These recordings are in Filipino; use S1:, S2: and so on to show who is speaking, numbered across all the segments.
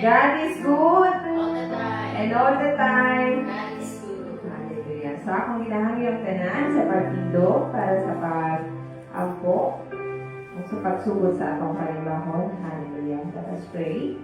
S1: God is good.
S2: All the time.
S1: And all the time.
S2: God is good.
S1: Hallelujah. So akong ginahangyo ang tanan sa pagtindog para sa pag-ampo o sa pagsugod sa atong kalimbahon. Hallelujah. Let us pray.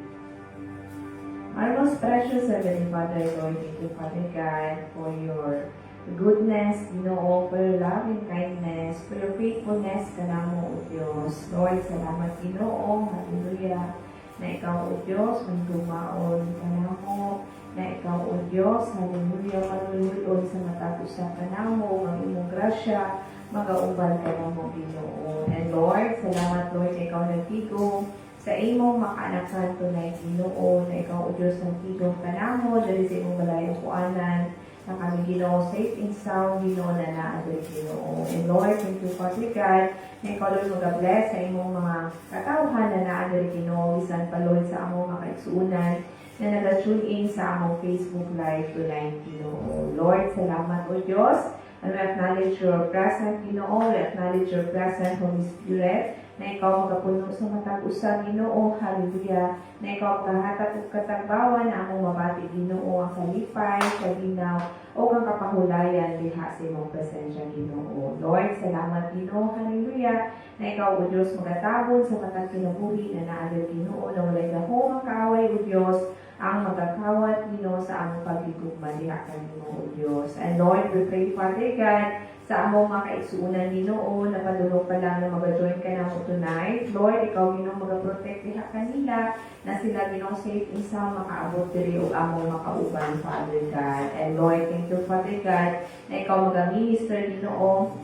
S1: Our most precious Heavenly Father, Lord, thank you, Father God, for your goodness, Ginoo, for your love and kindness, for your faithfulness, kanamo, O Diyos. Lord, salamat, Ginoo, hallelujah, na ikaw, O Diyos, magdumaon, kanamo, na ikaw, O Diyos, hallelujah, manunulod sa matapos sa kanamo, ang imong grasya, magaubal ka mo, Ginoo. And Lord, salamat, Lord, na ikaw nagtigo, sa imong makaanakan tunay Ginoo na ikaw o Diyos ng tigong kanamo dali sa imong balayong kuanan na kami Ginoo safe and sound Ginoo na naadali Ginoo. And Lord, thank you Father God na ikaw Lord mag-bless sa imong mga katawhan na naadali Ginoo bisan pa Lord sa among mga kaigsuunan na nag-tune in sa among Facebook Live tonight Ginoo. Lord, salamat o Diyos. And we acknowledge your presence Ginoo. We acknowledge your presence Holy Spirit na ikaw magapuno sa matag usa Ginoo, hallelujah, na ikaw magahatag og katagbawan na among mabati Ginoo ang kalipay, kalinaw, o ang kapahulayan diha sa imong presensya Ginoo. Lord, salamat Ginoo, hallelujah, na ikaw o Diyos magatabon sa matag kinabuhi na naadal Ginoo na walay dahong ang kaaway o Diyos ang magakawat Ginoo sa among pagigugma diha kanimo o Diyos. And Lord, we pray Father God sa among mga kaigsuunan Ginoo na padulong pa lang na mag-join ka na mo tonight. Lord, ikaw Ginoo mag-protect diha kanila na sila Ginoo safe and sound makaabot diri og among makauban Father God. And Lord, thank you Father God na ikaw mag-minister Ginoo.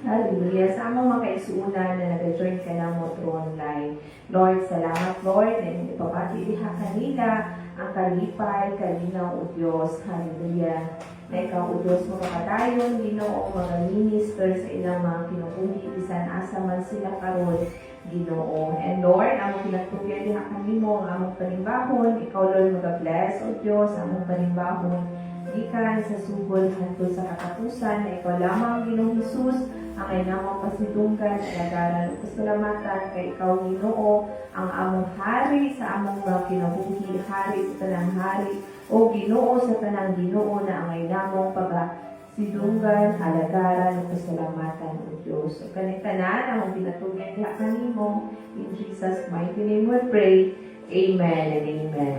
S1: Hallelujah. Sa among mga kaigsuunan na nag-join ka na mo through online. Lord, salamat Lord na ipapati diha kanila ang kalipay, kalinaw o Diyos. Hallelujah. Na ikaw o Diyos makapadayon, Ginoo, mga minister sa ilang mga kinukuhi, bisan asa man sila karon Ginoo. And Lord, among pinagtugyan diha kanimo ang among panimbahon, ikaw Lord mag-bless o Diyos, among panimbahon, gikan sa sugod hangtod sa katapusan, na ikaw lamang Ginoong Hesus, ang inamang pasidunggan, alagaran o pasalamatan kay ikaw Ginoo, ang among hari sa among mga kinabuhi, hari sa tanang hari, o Ginoo sa tanang Ginoo na ang inamong pagsidunggan, alagaran o pasalamatan o Diyos. So kanitanan, ang pinatugyan diha kanimo, in Jesus' mighty name we pray. Amen and amen.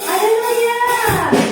S1: Hallelujah!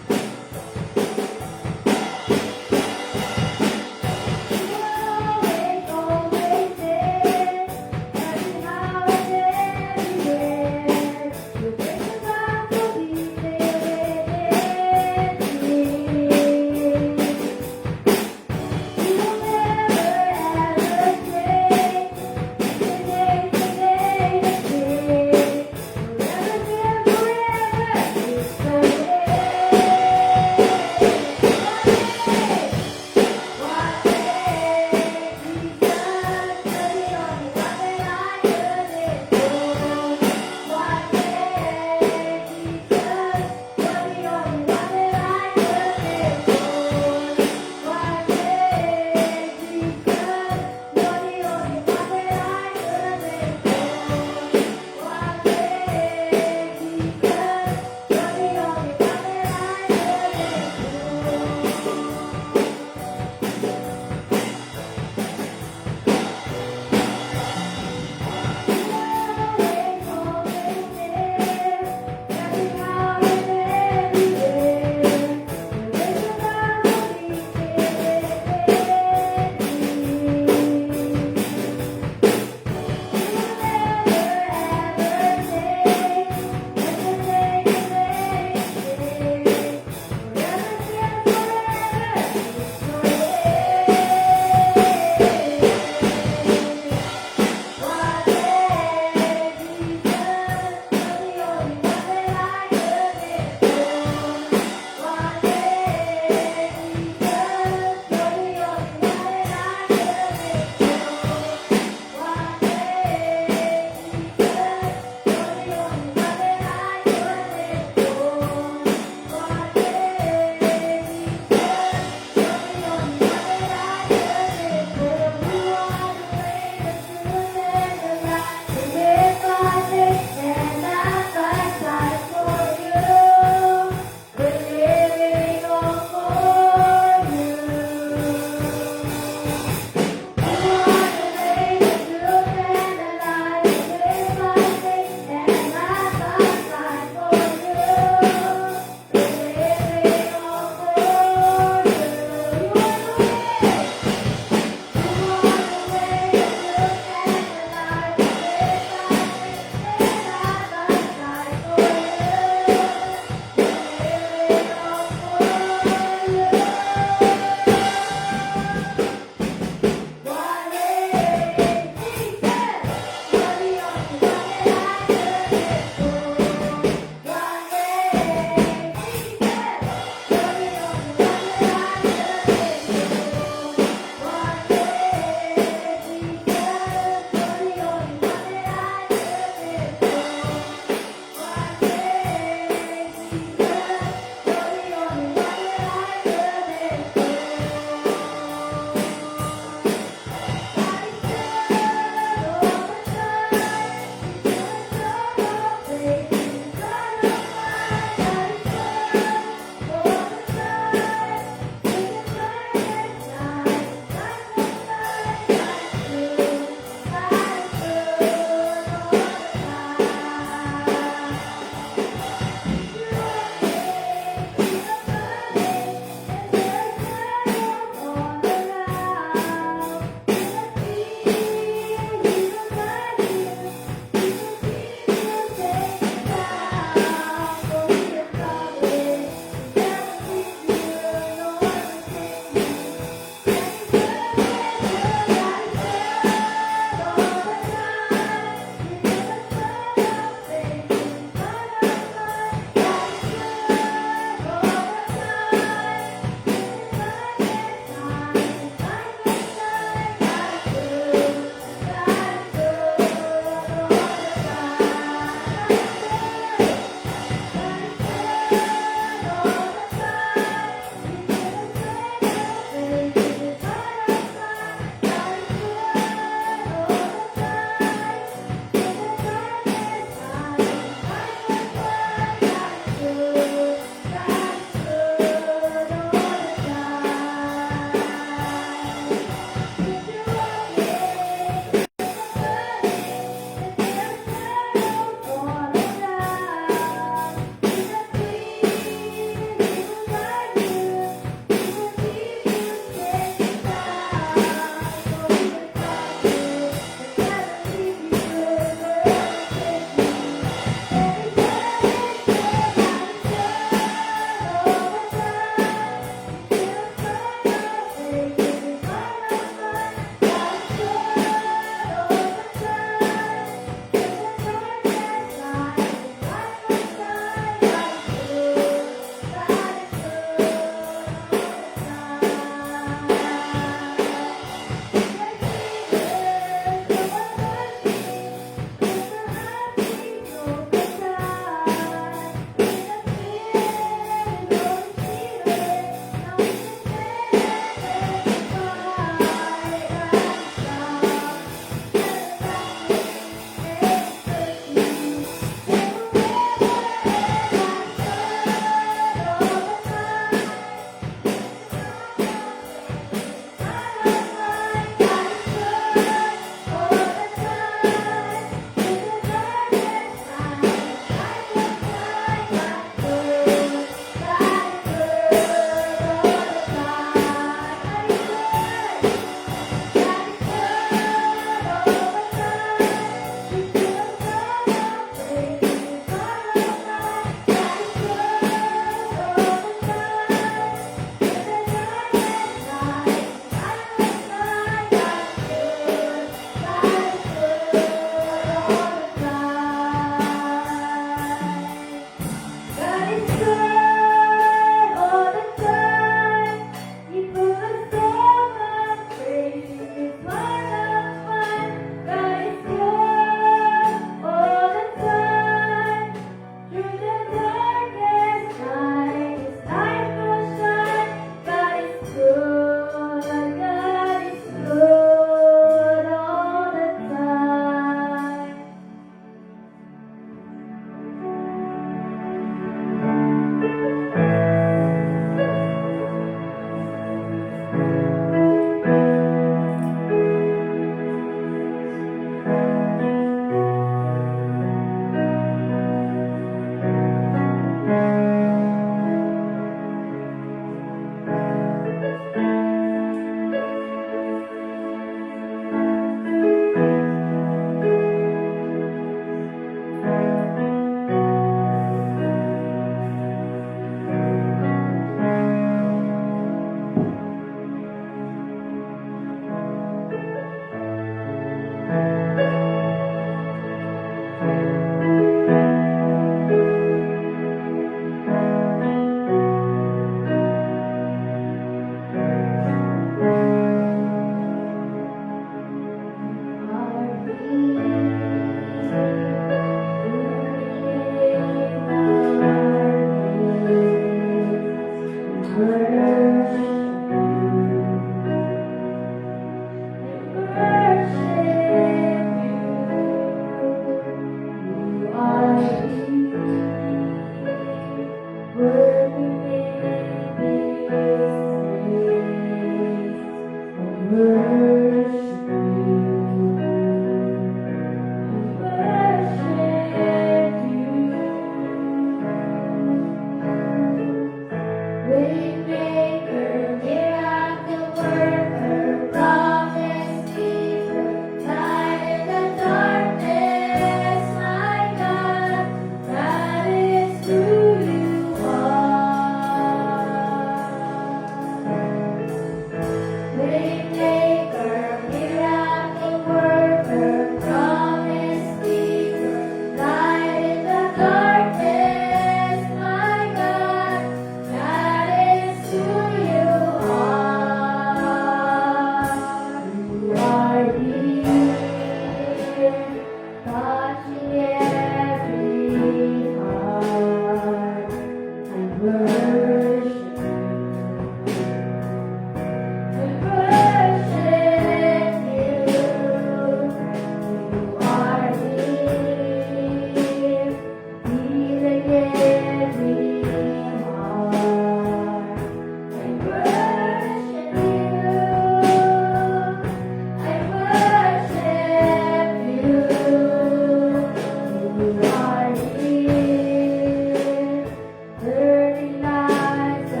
S2: Burning lights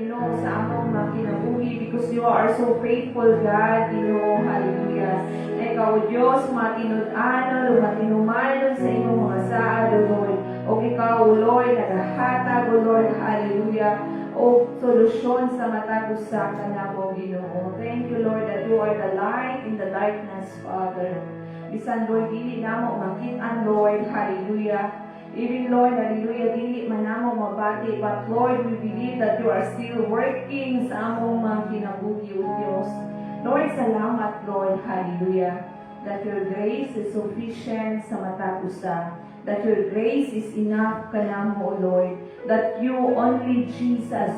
S1: Ginoo, sa among mga kinabuhi because you are so faithful, God, Ginoo. Hallelujah. Ikaw, O Diyos, matinud-anon, matinumanon sa imong mga saad, O Lord. O ikaw, O Lord, nagahatag, O Lord, hallelujah, o solusyon sa matag usa ka namo, Ginoo. Thank you, Lord, that you are the light in the darkness, Father. Bisan, Lord, dili namo makit-an, Lord, hallelujah. Even, Lord, hallelujah, dili man namo mabati, but Lord, we believe that you are still working sa among mga kinabuhi, O Diyos. Lord, salamat, Lord, hallelujah, that your grace is sufficient sa matag usa. That your grace is enough kanamo, O Lord. That you, only Jesus,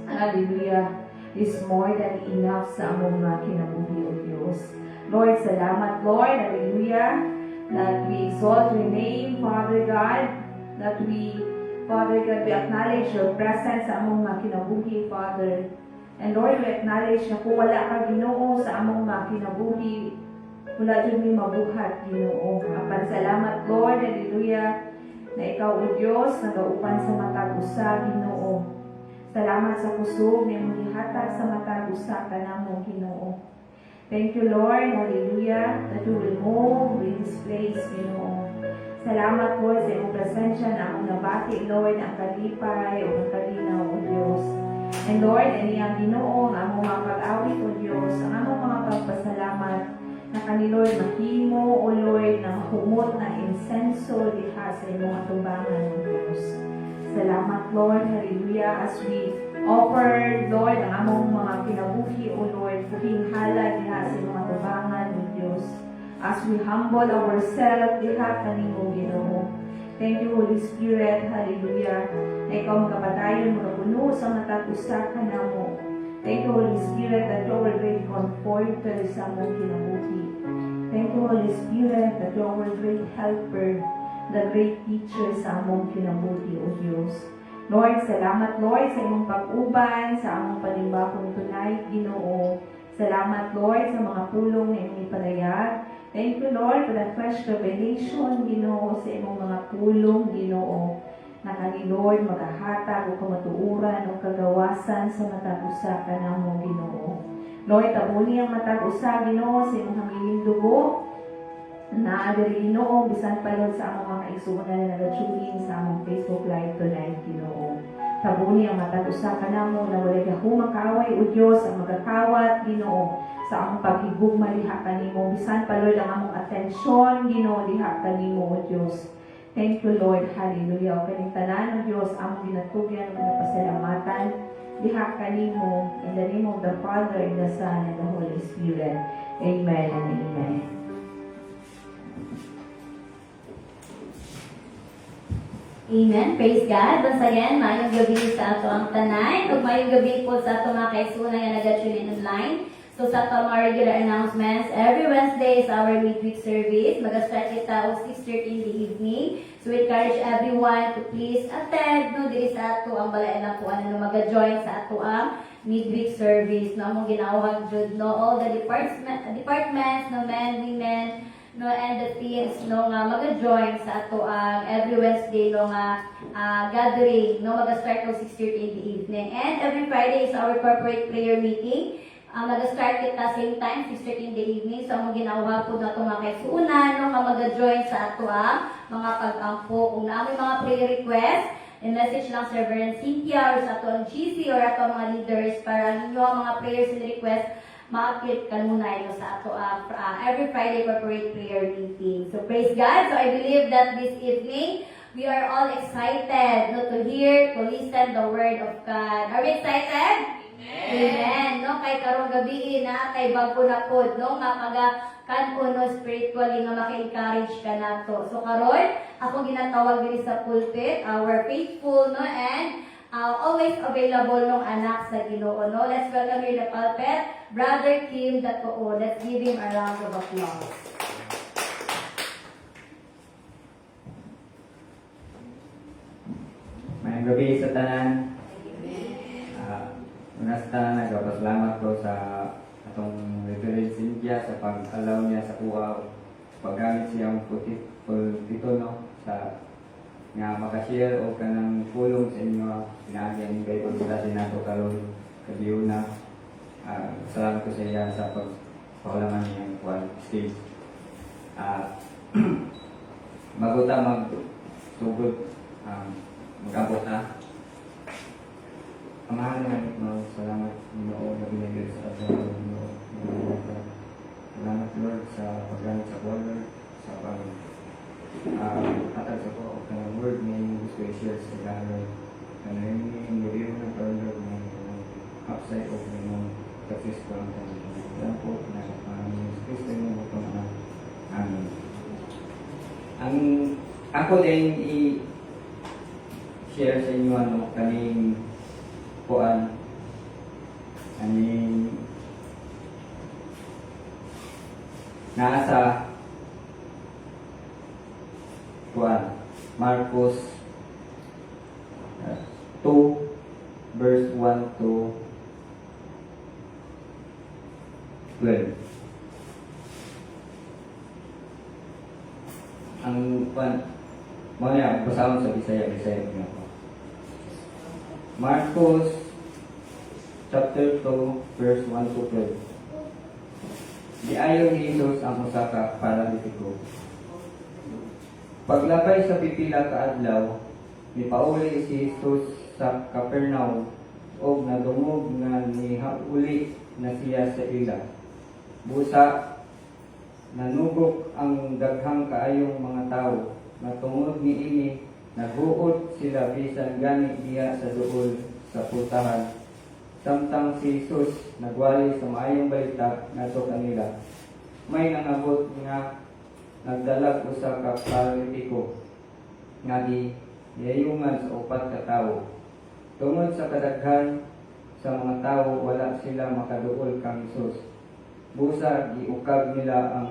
S1: hallelujah, is more than enough sa among mga kinabuhi, O Diyos. Lord, salamat, Lord, hallelujah, that we exalt your name, Father God, that we, Father God, we acknowledge your presence sa among mga kinabuhi, Father. And Lord, we acknowledge na kung wala ka, Ginoo, sa among mga kinabuhi, wala dyan may mabuhat, Ginoo. Apan salamat, Lord, hallelujah, na ikaw, O Diyos, nagaupan sa matag usa, Ginoo. Salamat sa kusog na imong gihatag sa matag usa kanamo, Ginoo. Thank you, Lord, hallelujah, that you will move in this place, Ginoo. Salamat, Lord, sa iyong presensya na akong nabati, Lord, ang kalipay o ang kalinaw, O Diyos. And Lord, aniyang Ginoo, ang among mga pag-awit, O Diyos, ang among mga pagpasalamat, na kani Lord mahimo, O Lord, na humot na insenso diha sa imong atubangan, O Diyos. Salamat, Lord, hallelujah, as we offer, Lord, ang among mga kinabuhi, O Lord, puking hala diha sa imong atubangan, O Diyos. As we humble ourselves diha kanimo, Ginoo. Thank you, Holy Spirit, hallelujah, na ikaw magkapatayon, magapuno sa matag usa kanamo. Thank you, Holy Spirit, that you are great comforter sa among kinabuhi. Thank you, Holy Spirit, that you are great helper, the great teacher sa among kinabuhi, O Diyos. Lord, salamat, Lord, sa imong pag-uban, sa among panimbakong tunay, Ginoo. Salamat, Lord, sa mga pulong na imong ipalayag. Thank you, Lord, for that fresh revelation, Ginoo, sa imong mga pulong, Ginoo. Na kani Lord, magahatag o kamatuuran o kagawasan sa matag usa kanamo, Ginoo. Lord, tabuni ang matag usa, Ginoo, sa imong hamiling dugo. Na diri, Ginoo, bisan pa Lord sa among mga igsuon na nag-tuning sa among Facebook Live tonight, Ginoo. Tabuni ang matag usa kanamo na walay gahumang kaaway, O Dios, ang magakawat, Ginoo, sa among paghigugma diha kanimo. Bisan pa Lord ang among atensyon, Ginoo, diha kanimo, O Dios. Thank you, Lord, hallelujah. O kaning tanan, O Dios, among ginatugyan, o napasalamatan diha kanimo, in the name of the Father, and the Son, and the Holy Spirit. Amen and amen.
S2: Amen. Praise God. Once again, mayong gabi sa ato ang tanan. Ug mayong gabi po sa ato mga kaigsuonan nga nag-tune online. So sa ato mga regular announcements, every Wednesday is our midweek service. Mag-start kita o 6:30 in the evening. So we encourage everyone to please attend no diri sa ato ang balay na po ano mag-join sa ato ang midweek service. No among ginawag jud no all the departments no men, women, no and the teens no nga mag-join sa ato ang every Wednesday no nga gathering no mag-start o 6:30 in the evening. And every Friday is our corporate prayer meeting. Mag-start kita same time, 6:30 in the evening. So, ang ginawa po na itong mga kaisunan, no, mag-join sa ato mga pag-ampo. Kung namin mga prayer request, i-message lang sa Reverend Cynthia or sa ato ang GC or ato ang mga leaders para ninyo ang mga prayers and request ma-update ka muna ito sa ato every Friday corporate prayer meeting. So, praise God. So, I believe that this evening, we are all excited no, to hear, to listen the Word of God. Are we excited? Amen. No kay karong gabi na kay bago na pod no nga kaga-kan no spiritually nga maka-encourage ka nato. So karon ako ginatawag diri sa pulpit our faithful no and always available nung anak sa Ginoo no. Let's welcome here the pulpit Brother Kim Datoo. Let's give him a round of applause.
S3: Mayang gabi sa tanan. Unasta, nagpapasalamat ko sa atong Reverend Cynthia sa pag-allow niya sa kuha paggamit siyang pulpito no, sa nga makashare o kanang pulong sa inyo pinaagyan kay pagkasi nato karon kabiyo na salamat ko sa iya sa pagpakalaman niyang kuan stage maguta magsugod mag-abot na amahan naman mo salamat Ginoo na binigay sa atin salamat Lord sa paggamit sa water sa pag atag sa ko ng word na gusto i-share sa gano'n na yung review ng further ng upside of yung successful ang kanyang po na Kristo yung butong na amin. Ang ako din i-share sa inyo kaning kuan kaning nasa kuan Marcos 2 verse 1 to 12. Ang kuan mo niya basahon sa Bisaya niyo ko. Marcos chapter 2 verse 1 to 12. Diayon ni Jesus ang usa ka paralitiko. Paglabay sa pipila ka adlaw, nipauli si Jesus sa Capernaum og nadungog nga nihauli na siya sa ila. Busa nanugok ang daghang kaayong mga tawo nga tungod niini naghuot sila bisan gani diya sa duol sa putahan. Samtang si Jesus nagwali sa maayong balita ngadto kanila. May nangabot nga nagdalag usa ka paralitiko nga niyayungan sa upat ka tawo. Tungod sa kadaghan sa mga tawo wala sila makaduol kang Jesus. Busa giukab nila ang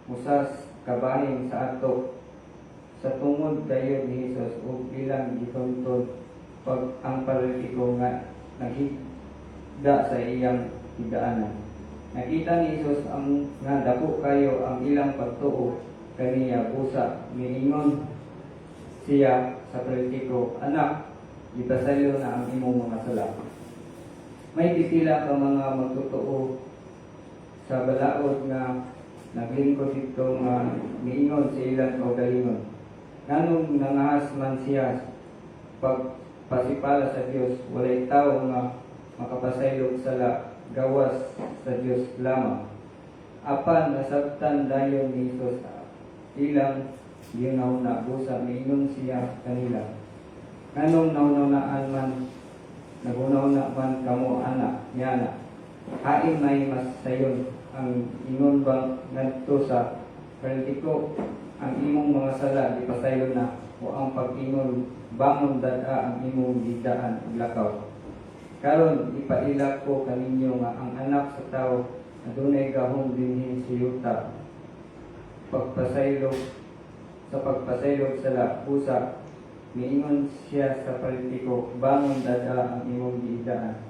S3: usas kabahin sa ato sa tungod dayon ni Jesus ug ilang gituntod pag ang paralitiko nga naghigda sa iyang higdaanan. Nakita ni Jesus ang nga dako kayo ang ilang pagtuo kaniya busa miingon siya sa politiko, anak, ipasalo na ang imong mga sala. May pipila ka mga magtutuo sa balaod nga naglingkod dito nga miingon sa ilang kaugalingon. Nganong nangahas man siya pagpasipala sa Dios, walay tao nga makapasaylog sala gawas sa Dios lamang. Apan nasabtan dayon ni Jesus ilang ginaw na busa miingon siya kanila. Nganong naunaan man nagunaw na man kamo anak niya. Hain may mas sayon ang ingon bang ngadto sa politiko ang imong mga sala gipasayon na o ang pag-ingon bangon dada ang imong gidaan ug lakaw. Karon ipailak ko kaninyo nga ang anak sa tao adunay gahom dinhi sa yuta. Pagpasaylog sa pusa miingon siya sa politiko bangon dada ang imong gidaan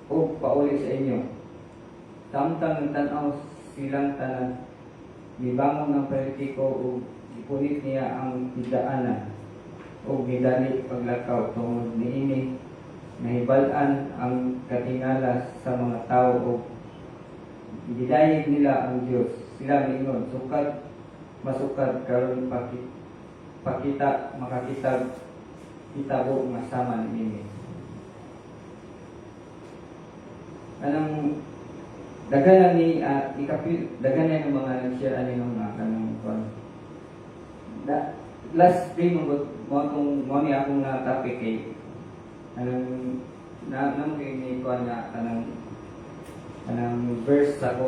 S3: ug pauli sa inyo. Samtang tan-aw silang tanan gibangon ang politiko ug gipunit niya ang higdaanan ug gidali paglakaw tungod niini nahibal-an ang katingala sa mga tao o gidayeg nila ang Diyos. Sila miingon, masukad karon makakitag kitabo nga sama niini. Anang daghan ni daghan ng mga nag-share ani nung kanang last day mo ni akong na topic kay anong namo ni ko na kanang verse sa ko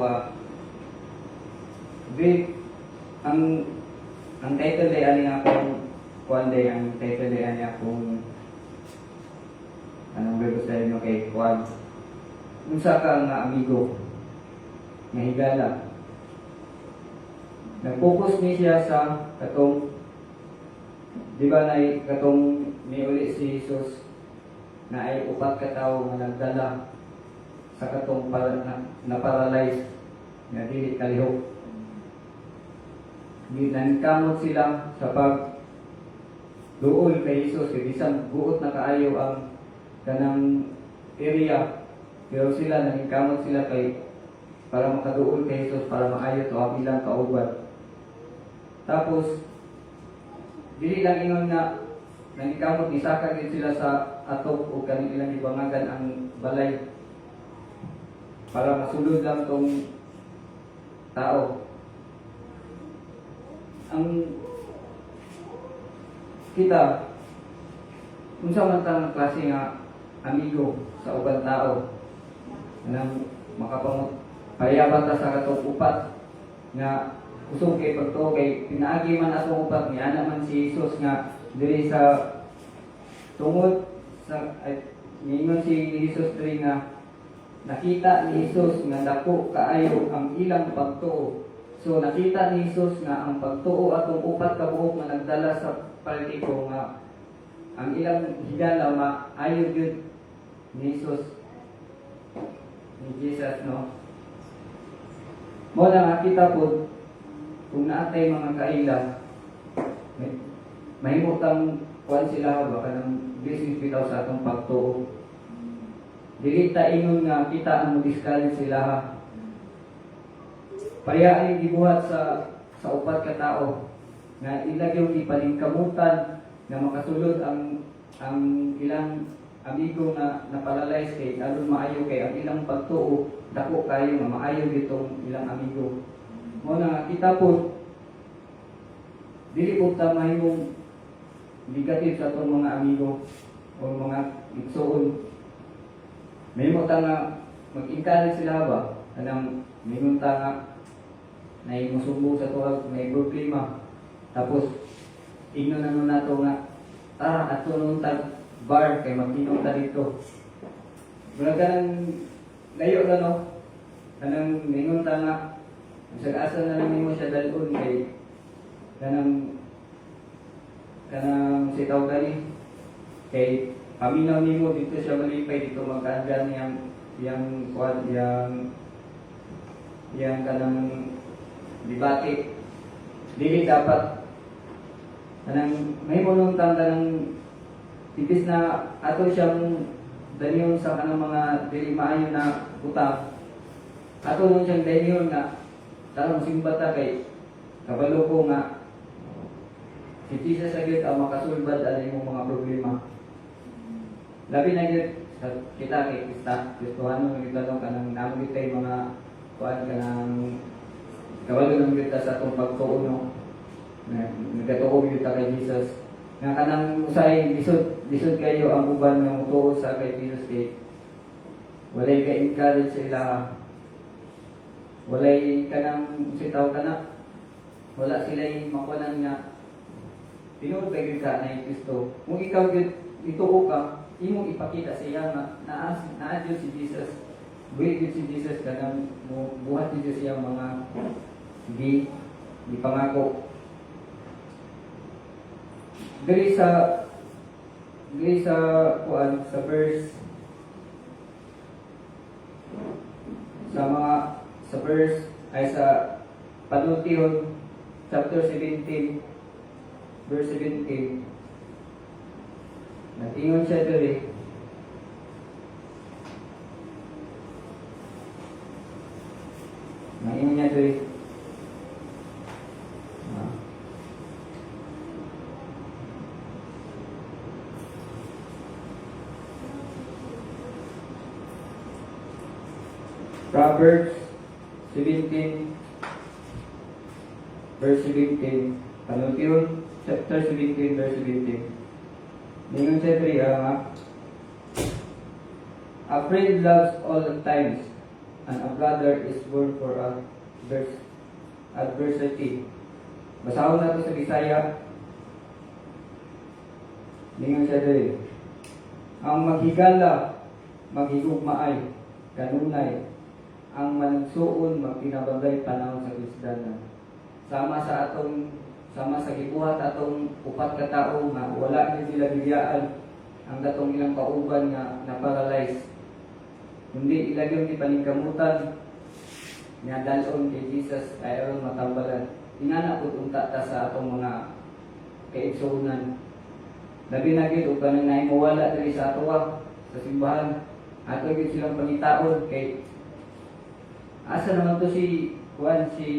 S3: ang title ay ani akong kuan day ang title ay ani akong anong verse sa inyo kay kuan unsa ka nga amigo nga higala nag-focus ni siya sa katong di ba na katong niuli si Jesus na ay upat ka tao nga nagdala sa katong na paralyzed nga dili kalihok. Ginankamot sila sa duol kay Jesus kay bisan buot na kaayo ang kanang area, pero sila nangingkamot sila kay para makaduol kay Jesus para maayo to ang ilang kauban. Tapos dili lang ingon nga nangingkamot nisaka gid sila sa atok o kanilang ibangagan ang balay para masulod lang tong tao. Ang kita unsa man tang klase nga amigo sa ubang tao nang makapamot payaban ta sa katong upat nga kusog kay pagtuo kay pinaagi man atong upat ni ana man si Jesus nga diri sa tungod sa ningon si Jesus diri nga nakita ni Jesus nga dako kaayo ang ilang pagtuo. So nakita ni Jesus nga ang pagtuo atong upat ka buok nga nagdala sa partiko nga ang ilang higala maayo gyud ni Jesus no. Mo na nakita po kung naatay mga kaila mahimo kang kuan sila ba kanang business bitaw sa atong pagtuo. Dili ta ingon nga kita ang modiskalin sila ha. Pareha ang gibuhat sa upat ka tao nga ilagyo ipalingkamutan nga makasulod ang ilang amigo na napalalayas kay alon maayo kay ang ilang pagtuo dako kayo nga maayo gitong ilang amigo. Mo na kita po dili po ta mahimong negative sa atong mga amigo o mga igsoon. Mahimo ta nga mag-encourage sila ba anang mingon ta nga na musumbong sa tuwag may problema tapos ingnon na nun nato nga ato nung tag bar kay mag-inom ta dito mula ka nang layo ka no kanang mingon ta nga sag-asa na lang mo siya dalon kay kanang sitaw gani kay paminaw nimo dito siya malipay dito magkaandyan yang kanang debate dili dapat kanang may mulong tang kanang tipis na ato siyang danyon sa kanang mga dili maayo na utang ato nun siyang danyon nga tarong simbata kay kabalo ko nga si Jesus agad ang makasulbad ang imong mga problema labi na gyud sa kita kay Kristohano kita no kanang namit kay mga kuan kanang kabalo ng kita sa atong pagtuo no nagatuo kita kay Jesus nga kanang usay lisod kayo ang uban nga mutuo sa kay Jesus kay walay ka encourage sila walay kanang sitaw kana wala sila makuanan nga tinuod kay ka na Kristo kung ikaw gyud ituo ka imong ipakita sa iya nga naa Dios si Jesus buhi gyud si Jesus kanang buhat gyud siya mga di pangako diri sa kuan sa verse ay sa panultihon chapter 17 verse 17 natingon siya diri naingon niya diri Proverbs 17 verse 17 panultihon chapter 17 verse 17 ningon siya diri a friend loves all the times and a brother is born for adversity. Basahon nato sa Bisaya ningon siya diri ang maghigala maghigugmaay kanunay ang mansuon magpinabagay panahon sa Krisdanan. Sama sa gibuhat atong upat ka tawo nga wala ni sila giyaan ang datong ilang kauban nga na-paralyze. Kundi ilagyon ni paningkamutan nga dalon kay Jesus ay aron matambalan. Ingana pud unta ta sa atong mga kaigsuonan Labi na gid ug kanang naimawala diri sa atuwa sa simbahan. Ato gid silang pangitaon kay asa naman to si Juan si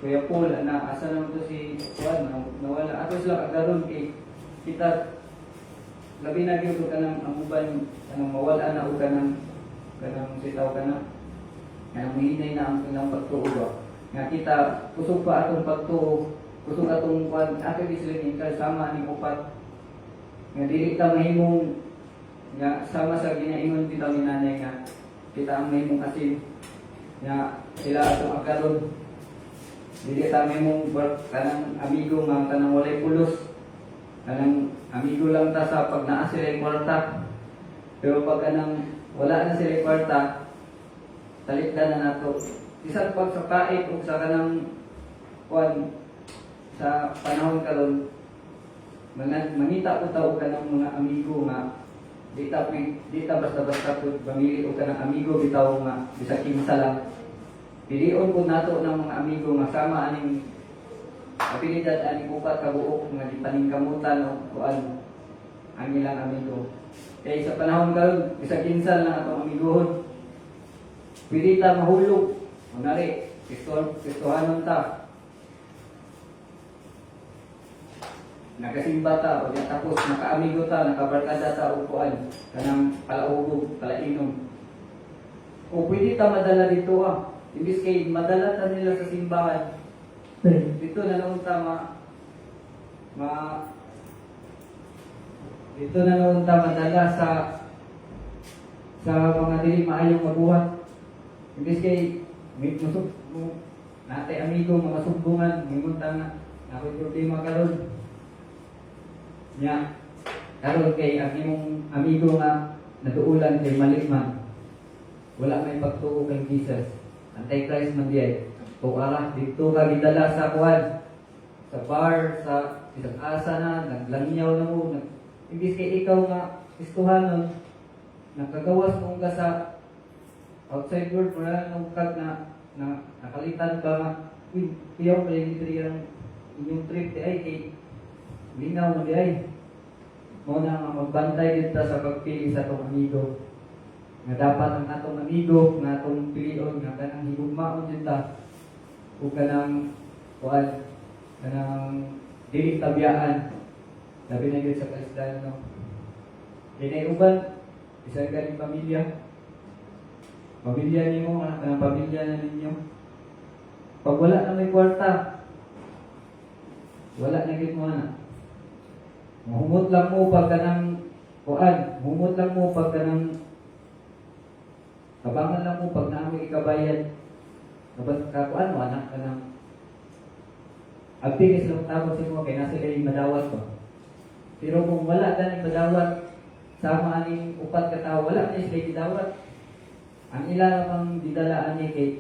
S3: Kuya Paul ana asa naman to si Juan nawala ato sila kagaron kay kita labi na gyud kanang amuban kanang mawala na og kanang sitaw kanang muhinay na ang kanang pagtuo ba nga kita kusog pa atong pagtuo kusog atong Juan ato gid sila ni kasama ni upat nga dili ta mahimong nga sama sa ginaingon bitaw ni nanay nga kita ang mahimong asin nga sila atong akaron dili ta mahimong kanang amigo nga kanang walay pulos kanang amigo lang ta sa pag naa sila yung kwarta pero pag kanang wala na sila yung kwarta talikdan na nato isang pag sa kait o sa kanang kuan sa panahon karon mangita ko ta og kanang mga amigo nga di ta basta-basta pud pamili o kanang amigo bitaw nga bisag kinsa lang pilion po nato ng mga amigo nga sama aning abilidad aning upat ka buok nga di paningkamutan o kuan ang ilang amigo kay sa panahon karon bisag kinsa lang atong amigohon pili ta mahulog manari Kristohanon ta nagasimba ta o tapos nakaamigo ta nakabarkada ta o kuan kanang palaubog palainom o pwede ta madala dito imbis kay madala ta nila sa simbahan dito na lang ta dito na lang ta madala sa mga dili maayong mabuhat imbis kay may musok natay amigo mga sumbungan mingunta nga ako'y problema karon nya karon kay ang imong amigo nga naduulan kay malikman wala may pagtuo kay Jesus Antichrist man diay o ara dito ka gidala sa kuan sa bar sa isang asa na naglangyaw na mo imbis kay ikaw nga Kristohanon nakagawas mo ka sa outside world wala nang kag na nakalitan ka nga piyaw kay diri ang inyong trip di ay kay linaw na di ay mo na nga magbantay dito sa pagpili sa atong amigo nga dapat ang atong amigo nga atong pilion nga kanang higugmaon dita o kanang kuan kanang dili tabiyaan labi na gyud sa kaisdan no dinay uban isang ganing pamilya nimo kanang pamilya na ninyo pag wala na may kwarta wala na gyud mo na humot lang mo pag kanang kuan humot lang mo pag kanang kabangan lang mo pag naamoy ikabayad kakuan mo anak ka ng agtigis lang tawag sa mo kay nasa kayo madawat ko pero kung wala ka ng madawat sama aning upat ka tao wala na sila gidawat ang ilang pang didalaan ni kay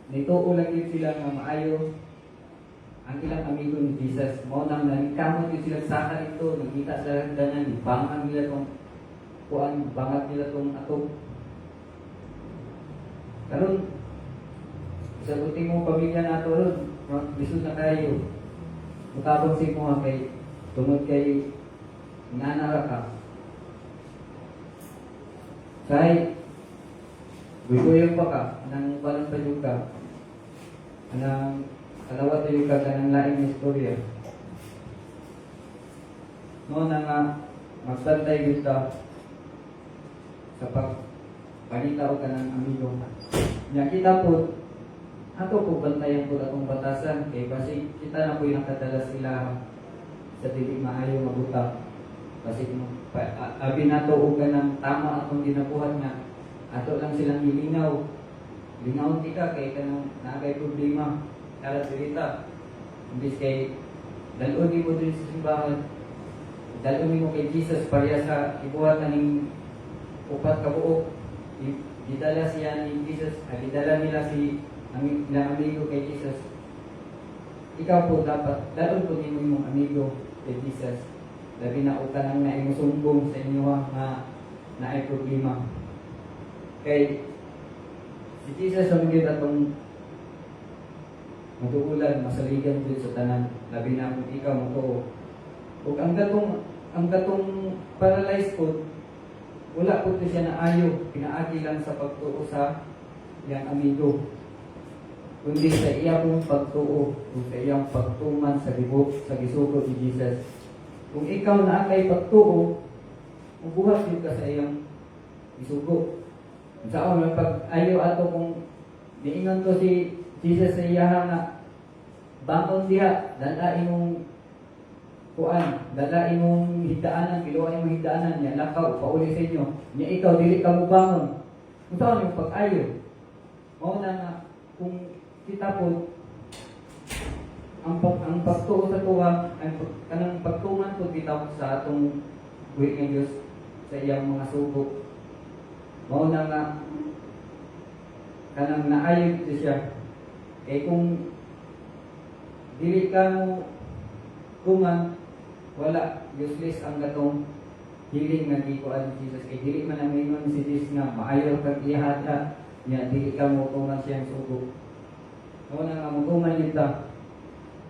S3: nituo lang yun sila nga maayo ang ilang amigo ni Jesus mo nang nangkamot yun sila sa ito nakita sa hagdanan bangan nila tong kuan bangat nila tong atong karon sa buti mo pamilya nato ron bisod na kayo mutabang si mo kay tungod kay nanara ka kay buyoy pa ka nang walang payug ka nang alawat tayo ka ng laing na istorya no na nga magbantay yun ka sa pagpanitaw ka ng amigo niya kita po ato po bantayan po atong batasan kay kasi kita na po yung nakadala sila sa dili maayo mabuta kasi abi nato og kanang tama atong ginabuhat nga ato lang silang ilingaw lingaw tika kay kanang naagay problema kala dirita imbis kay dalon mo din sa simbahan dalon mo kay Jesus pareha sa ibuhat ning upat ka buok gidala siya ni Jesus gidala nila si ang ilang amigo kay Jesus ikaw po dapat dalon po nimo imong amigo kay Jesus labi na o kanang naimusumbong sa inyo nga naay problema kay si Jesus ang gid atong maduulan masaligan dito sa tanan labi na kung ikaw mo Ug ang gatong paralyzed po, wala po siya na ayo, pinaagi lang sa pagtuo sa iyang amigo. Kundi sa iyang pagtuo, kung sa iyang pagtuman sa gisugo ni Jesus. Kung ikaw na kay pagtuo, buhat yun ka sa iyang gisugo. Sa man pag ayo ato kung niingon to si Jesus sa iyaha nga bangon diha, dala imong kuan, dala imong higdaanan, biluan imong higdaanan niya, lakaw, pauli sa inyo. Niya ikaw, dili ka mo bangon. Kung saan yung pag-ayo? Mao na nga, kung kita po, ang pagtuo sa tuwa, kanang pagtuman po kita sa atong buhay ng Diyos sa iyang mga sugo. Mao na nga, kanang naayo dito siya. Eh kung dili ka mo tuman, wala, useless ang gatong healing nga gikuan ni Jesus. Kay dili man ang mingon si Jesus nga maayo kag ihata niya, dili ka mo tuman siyang sugo. Mao na nga mutuman yun ta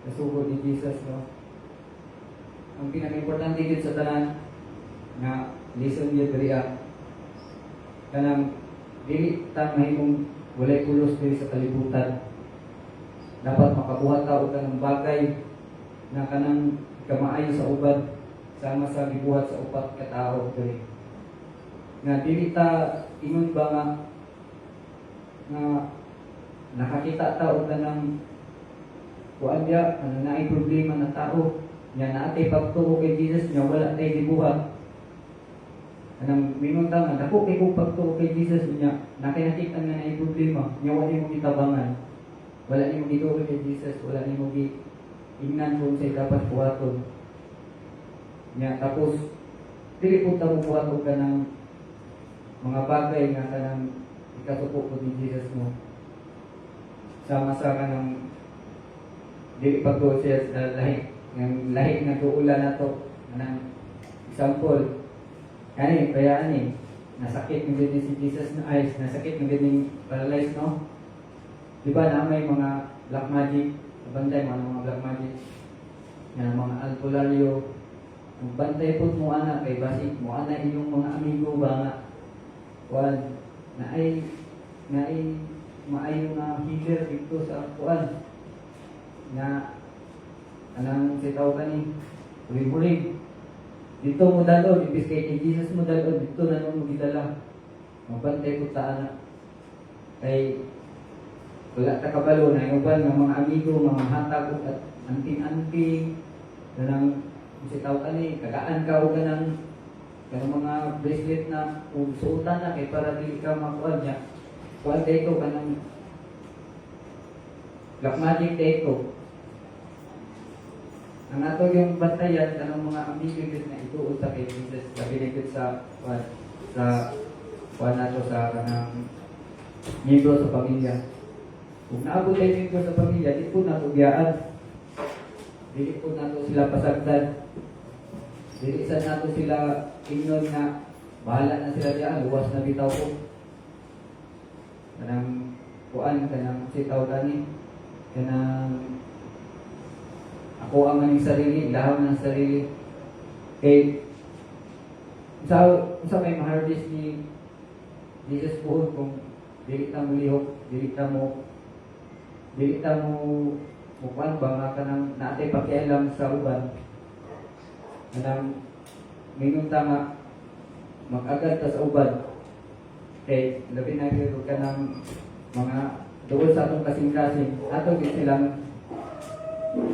S3: sa sugo ni Jesus, no? Ang pinaka-importante dito sa tanan nga listen yun diriya, kanang dili ta mahimong walay pulos diri sa kalibutan. Dapat makabuhat ta og kanang bagay na kanang kamaayo sa uban sama sa gibuhat sa upat ka tawo diri. Nga dili ta ingon ba nga nakakita ta og kanang kuan dia ano naay problema na tao nya naatay pagtuo kay Jesus nya wala tay gibuhat. Anang mingon ta nga dako kay kung pagtuo kay Jesus nya nakita nga naay problema nya wala mo gitabangan. Wala nimo gituo kay Jesus, wala nimo ingnan kung sa'y dapat buhaton. Nya tapos dili po ta mo buhaton ka ng mga bagay nga kanang ikasuko po ni Jesus mo. Sama sa kanang dili pagtuo siya sa lahi nga tuulan na to. Kanang example, kaya nasakit ng ganyan si Jesus na eyes, nasakit ng ganyan paralyzed, no? Di ba na may mga black magic, bantay mga black magic, yan mga albularyo, bantay po mo anak kay basi mo anak inyong mga amigo ba nga kuan na ay maayo nga healer dito sa kuan na anang sitaw kani bulig-bulig dito mo dalo ibis kay Jesus mo dalo dito na mo gidala mabantay po ta anak kay wala ta kabalo na yung uban ng mga amigo, mga hatag at anting-anting kanang sitaw kani, kagaan ka o kanang mga bracelet na suotan na kay para dili ka makuan niya. Kuan dito kanang black magic dito. Ang ato yung bantayan kanang mga amigo na ituod sa kay Jesus sa binigit sa kuan nato sa kanang miyembro sa pamilya. Kung naabot tayo dito sa pamilya, di po nato biyaan. Dili po nato sila pasagdan. Dili sa nato sila ingnon na bahala na sila diyan, luwas na bitaw po. Kanang kuan, kanang sitaw gani. Kanang ako ang maning sarili, ilahaw ng sarili. Kay sa may ma-harvest ni Jesus po kung dili ta mo lihok, dili ta mo mukuan ba nga ka nang naatay pakialam sa uban. Kanang mingon ta nga mag-agad ta sa uban. Kay labi na yun ka ng mga doon sa atong kasing-kasing. Ato din silang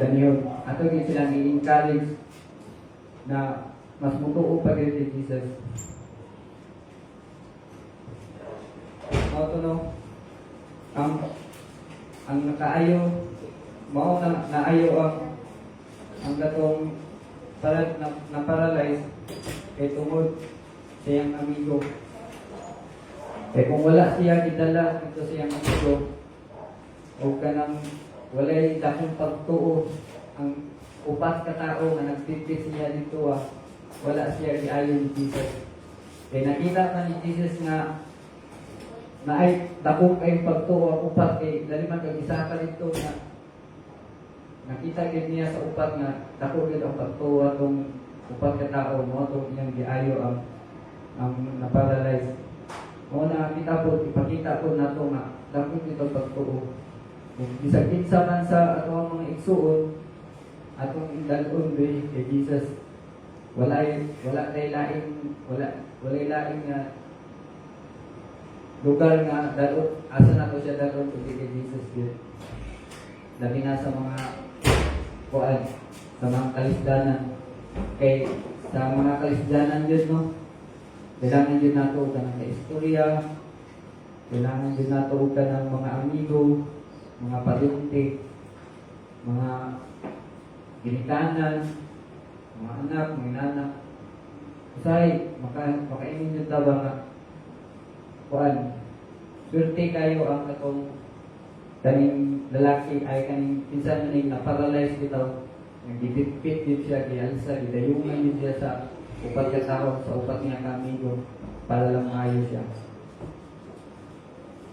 S3: ganyan. Ato din silang i-encourage na mas mutuo pa rin si Jesus. Mao no? Ang nakaayo, mao na naayo ang gatong na paralyze kay tungod sa iyang amigo. Kaya kung wala siya gidala dito sa iyang amigo, o kanang walay dakong pagtuo ang upat ka tao nga nagtipis siya dito, wala siya giayon ni Jesus. Kaya nakita ka ni Jesus nga na ay dakong kayong pagtuo ang upat kay laliman kag isa ka dito na nakita gid niya sa upat nga dako gid ang pagtuwa tong upat ka tawo mo to iyang giayo ang naparalyze. Mo na kita po ipakita po nato nga dako gid ang pagtuo. Kung bisag kinsa man sa ato ang mga igsuon atong dalon kay Jesus wala laing nga lugar nga dalon asa nato siya dalon kundi kay Jesus gid. Labi na sa mga kuan sa mga kalisdanan kay sa mga kalisdanan yun no kailangan yun nato ka ng istorya, kailangan yun nato ka ng mga amigo, mga pariente, mga ginikanan, mga anak, mga inanak. Usay, makainin yung taba nga kuan swerte kayo ang katong kaning lalaki ay kaning pinsan na na-paralyze bitaw nagdipit-pit din siya gialsa gidayungan din siya sa upat ka tao sa upat niya kamigo para lang maayo siya.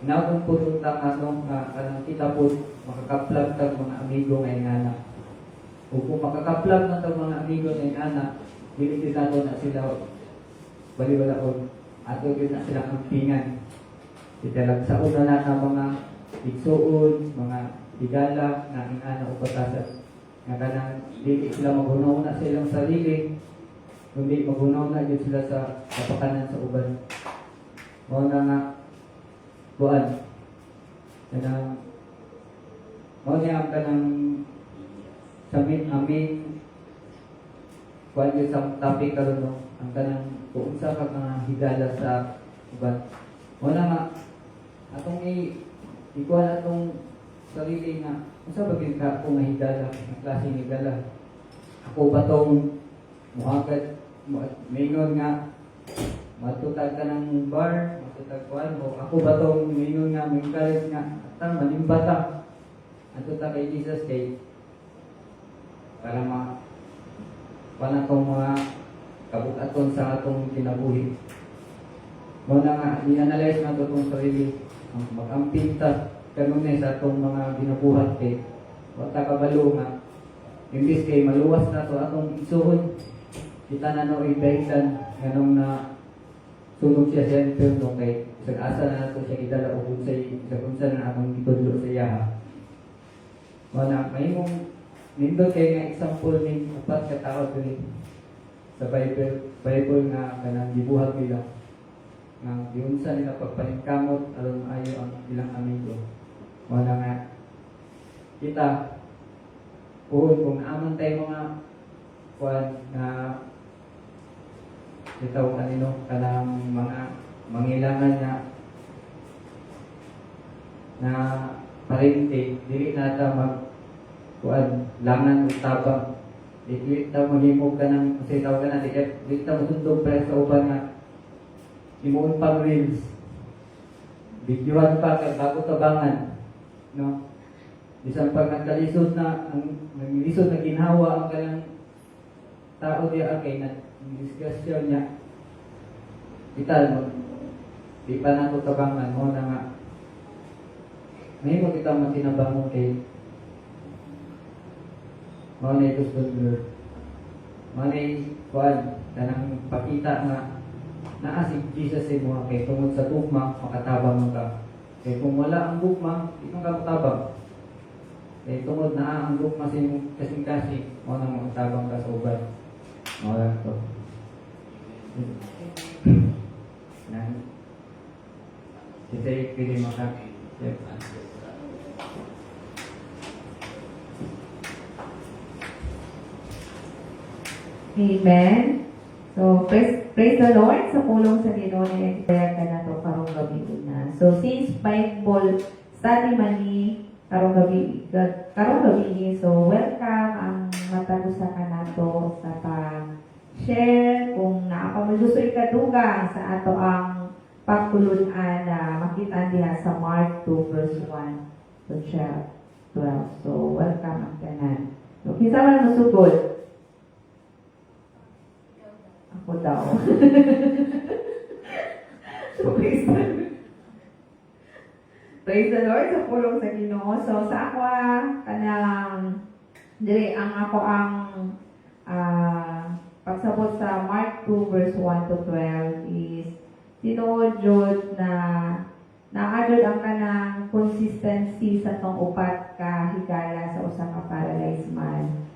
S3: Inaon po tutang atong kanang kita po makakaplag tag mga amigo ngay anak. O kung makakaplag na tag mga amigo ngay anak, dili din nato na sila baliwalaon ato din na sila kampingan. Kita lang sa una na mga igsuon, mga higala na ang anak upatasan nga kanang dili sila magunaw na sa ilang sarili kundi magunaw na yun sila sa kapakanan sa uban. Mao na nga buwan kanang mao niya ang kanang samin amin kuan yun sa topic karon no ang kanang kung unsa ka mga higala sa uban. Mao na nga atong ikuan atong sarili nga unsa ba gyud ka kung higala ang klase ng higala. Ako ba tong muhagad mingon nga matutag ka ng bar, matutag kuan mo. Ako ba tong mingon nga mingkalit nga atang manimbata. Ato ta kay Jesus kay para panatong mga kabukaton sa atong kinabuhi. Mo na nga i-analyze nato tong sarili mag-amping ta kanunay sa atong mga ginabuhat kay wata kabalo nga imbis kay maluwas na to atong isuhon kita na no ibahitan ganong na sunog siya sa inferno kay isang asa na nato siya idala o unsay na atong gitudlo sa iya. Wala mahimong nindot kay nga example ning upat ka tao diri sa Bible nga kanang gibuhat nila nga giunsa nila pagpaningkamot aron maayo ang ilang amigo. Wala nga kita kung naaman tayo mga kuan na itaw kanino kanang mga mangilangan na parente dili nata mag kuan langan ug tabang dili ta maghimo ka ng kasi tawag ka na dili ta musundog pa sa uban nga himuon pang reels videohan pa kag bago tabangan no bisan pag nagkalisod na ang naglisod na ginhawa ang kanang tao diya kay na discussion niya vital mo di pa nato tabangan mo na nga mahimo kita matinabang kay mo na gusto Lord mo na kuan kanang pakita nga naa si Jesus sa mga kay tungod sa tugma makatabang mo ka kay kung wala ang tugma di ka makatabang kay tungod naa ang tugma sa imong kasing-kasing mo na makatabang ka sa uban. Wala to. Nan. Kita pili maka.
S1: Amen. So, praise the Lord sa pulong sa Ginoo na i-share ka na to karong gabi na. So, since Bible study man ni karong gabi, so welcome ang matagusa ka na to sa pag-share kung naapamagusto ikadugang sa ato ang pagtulunan na makita diha sa Mark 2 verse 1 to 12. So, welcome ang tanan. So, kinsa man musugod? Ako daw. So, praise the Lord sa pulong sa Ginoo. So, sa ako, kanang Dili ang ako ang pagsabot sa Mark 2 verse 1 to 12 is tinuod jud na naadod ang kanang consistency sa tong upat ka higala sa usa ka paralyzed man.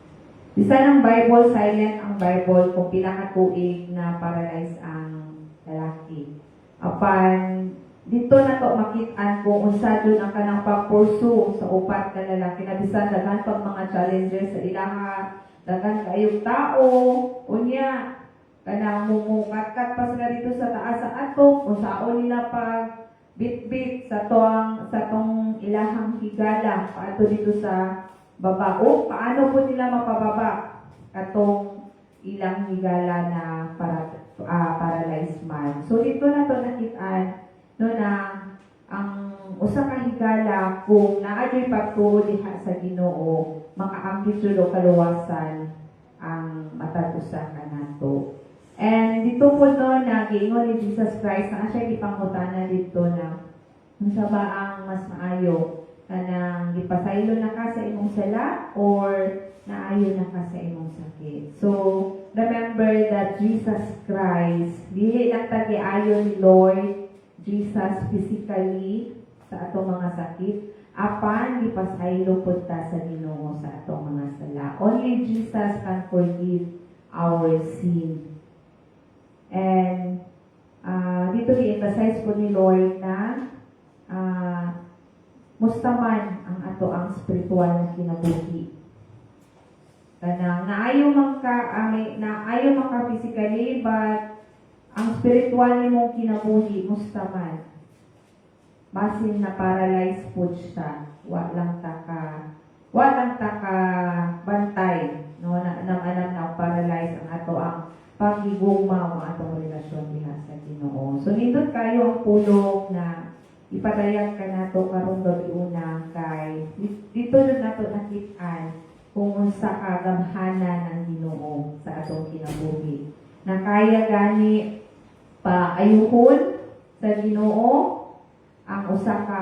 S1: Bisan ang Bible, silent ang Bible kung pila ka tuig na paralyzed ang lalaki. Apan dito na to makit-an kung unsa jud ang kanang pagpursu sa upat ka lalaki na bisan daghan pag mga challenges sa ilaha, daghan kayong tao, unya kanang mumukat-kat pa sila dito sa taas sa atok, unsaon nila pag bit-bit sa tong ilahang higala paato dito sa baba. O paano po nila mapababa katong ilang higala na paralyzed man. So dito na to nakit-an no na ang usa ka higala kung naadyoy pagtuo diha sa Ginoo makaangkit jud og kaluwasan ang matag usa ka nato. And dito po no na giingon ni Jesus Christ na siya gipangutana dito na unsa ba ang mas maayo kanang gipasaylo na ka sa imong sala or naayo na ka sa imong sakit. So remember that Jesus Christ dili lang ta giayo ni Lord Jesus physically sa atong mga sakit, apan gipasaylo pud ta sa Ginoo sa atong mga sala. Only Jesus can forgive our sin. And dito i-emphasize po ni Lord na mustaman ang ato ang spiritual na kinabuhi. Kanang naayo man ka physically, but ang spiritual nimong kinabuhi mustaman. Basin na paralyzed po siya. Wa lang ta ka bantay no na alam na paralyzed ang ato ang pagigugma ang atong relasyon diha sa Ginoo. So nindot kayo ang pulong na ipadayan ka nato karong gabi una kay dito jud nato nakit-an kung unsa ka gamhanan ng Ginoo sa atong kinabuhi. Na kaya gani paayuhon sa Ginoo ang usa ka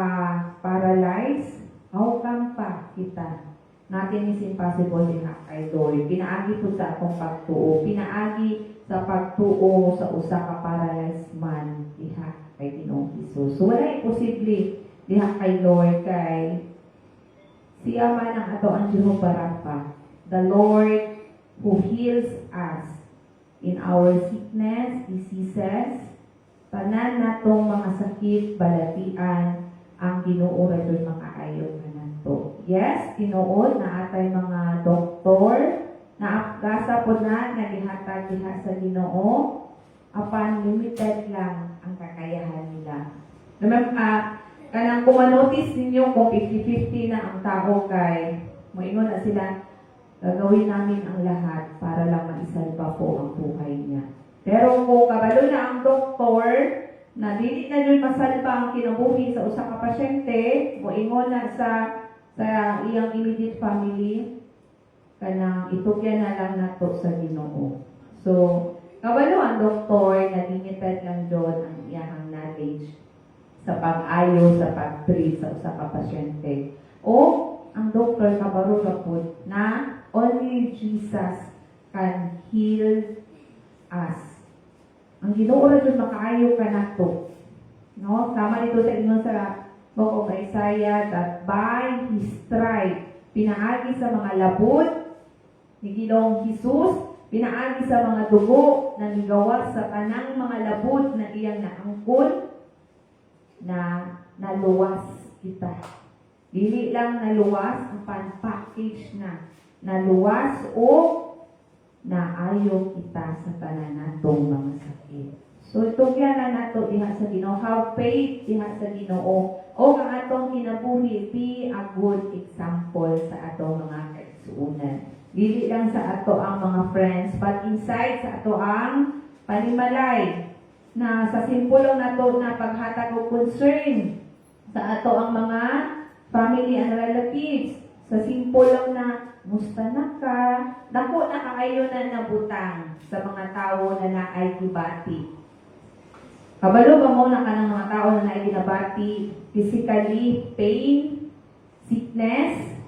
S1: paralyzed, hawkan pa kita. Natin is impossible diha kay Lord. Pinaagi po sa atong pagtuo. Pinaagi sa pagtuo sa usa ka paralyzed man diha kay Ginoong Hesus. So wala imposible diha kay Lord kay siya man ang ato ang Jehovah Rapha, the Lord who heals us in our sickness, diseases, tanan natong mga sakit, balatian, ang Ginoo ra jud makaayo kanato. Yes, tinuod na atay mga doktor na gasa po na nagihatag diha sa Ginoo, apan limited lang ang kakayahan nila. Kanang kung ma-notice ninyo kung 50-50 na ang tao kay moingon na sila, gagawin namin ang lahat para lang maisalba po ang buhay niya. Pero kung kabalo na ang doktor na dili na yun masalba ang kinabuhi sa usa ka pasyente, moingon na sa iyang immediate family, kanang itugyan na lang nato sa Ginoo. So, kabalo ang doktor na limited lang jud ang iyang knowledge sa pag-ayo, sa pag-treat sa usa ka pasyente. O ang doktor kabaro ra pud na only Jesus can heal us. Ang Ginoo ra jud makaayo kanato. No, sama dito sa ingon sa Book of Isaiah that by His stripe pinaagi sa mga labot ni Ginoong Hesus, pinaagi sa mga dugo na nigawas sa tanang mga labot na iyang naangkon na naluwas kita. Dili lang naluwas, ang pan-package na naluwas o naayo kita sa tanan natong mga sakit. So itugyan na nato diha sa Ginoo. Have faith diha sa Ginoo. O ang atong kinabuhi be a good example sa atong mga kaigsuonan. Dili lang sa ato ang mga friends, but inside sa ato ang panimalay na sa simpulong nato na paghatag og concern sa ato ang mga family and relatives. Sa simpulong na musta na ka, dako na kaayo na nabutang sa mga tao na naay gibati. Kabalo ba mo na ka ng mga tao na naay ginabati physically, pain, sickness,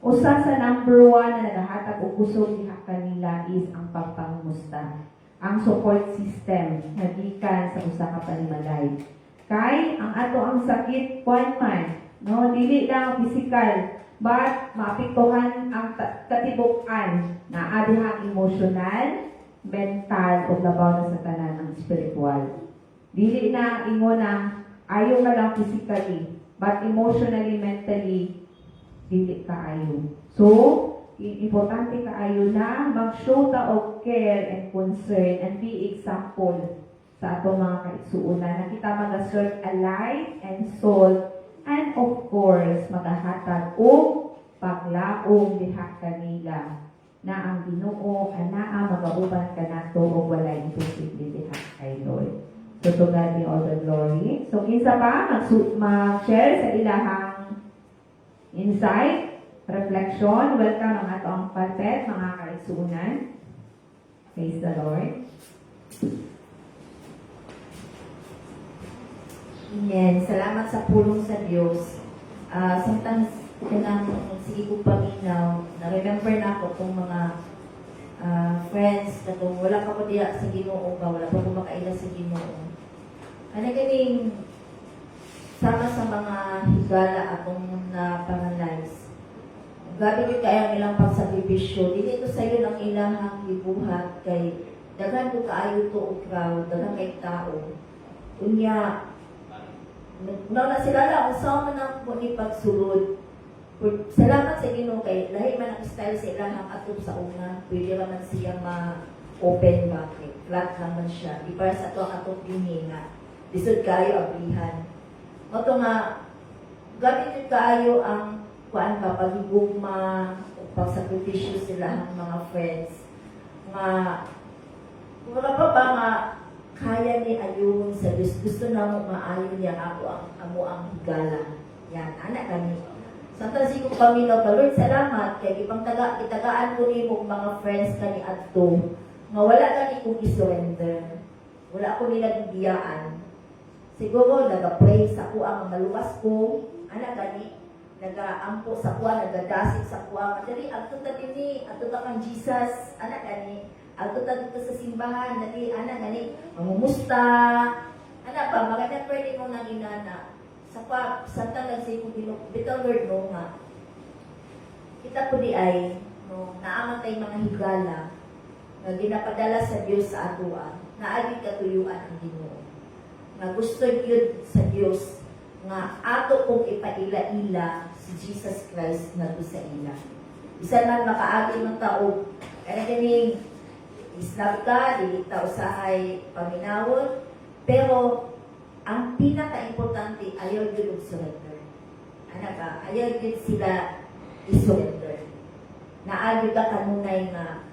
S1: Usa sa number one na nagahatag og kusog diha kanila is ang pagpangumusta. Ang support system na gikan sa usa ka panimalay. Kay ang ato ang sakit kuan man, no, dili lang physical, but maapektuhan ang katibukan na adihang emotional, mental o labaw na sa tanan ng spiritual. Dili na ingo na ayaw na lang physically, but emotionally, mentally, dili kaayo. So, importante kaayo na mag-show ta og care and concern and be example sa atong mga kaigsuonan na kita mag-serve a life and soul and of course magahatag og paglaom diha kanila na ang Ginoo anaa magauban kanato og walay imposible diha kay Lord. So to God be all the glory. So kinsa pa mag-share sa ilahang insight, reflection, welcome ang ato ang palpet, mga kaigsuonan. Praise the Lord.
S4: Amen. Salamat sa pulong sa Diyos. Sometimes, kanang sige ko paminaw, na-remember na ako itong mga friends, katong wala pa ko diya sa Ginoo ba, wala pa ko makaila sa Ginoo. Ano ganing sama sa mga higala akong na-paralyze. Grabe ko kaya ang ilang pagsakripisyo. Dito sa iyo ng ilang gibuhat kay daghan ko kaayo to o crowd, daghan kay tao. Unya, na sila lang, usaw man ang po ni pagsulod. Salamat sa Ginoo kay lahi man ang style sa ilang atop sa una. Pwede naman siya ma-open back. Flat naman siya. Di para sa ito ang atop hininga. Lisod kayo ablihan. Mato nga, gamit yun kaayo ang kuan ka, paghigugma, pagsakripisyo sila ang mga friends. Nga, wala pa ba nga kaya ni ayun sa Diyos. Gusto na mo maayon niya ako ang higala. Yan, anak kami. Sometimes ko paminaw ka, Lord, salamat. Kaya itagaan ko ni mo mga friends ka ni Adto. Nga wala ka ni kong isurrender. Wala ko nila bibiyaan. Siguro, nag-pray sa kuha ang maluwas ko. Anak kami, nag-aampo sa kuha, nag-dasig sa kuha. Madali, agto ta din ni, agto ta kang Jesus. Anak kami, agto ta dito sa simbahan. Dali, anak kami, mamumusta. Anak ba, maganda pwede mo nang inana. Sa pa, santa lang sa ikong bitaw Lord mo nga. Kita po di ay, no, naamatay mga higala na ginapadala sa Diyos sa atuan. Naagit katuyuan ang Ginoo. Nga gusto yun sa Diyos nga ato kong ipaila-ila si Jesus Christ na doon sa ila. Isa man makaagi ng tao, kaya ganing isnab ka, dilita usahay paminawon, pero ang pinaka-importante, ayaw yun surrender. Anak ka, ayaw yun sila i-surrender. Naagyo ka kanunay nga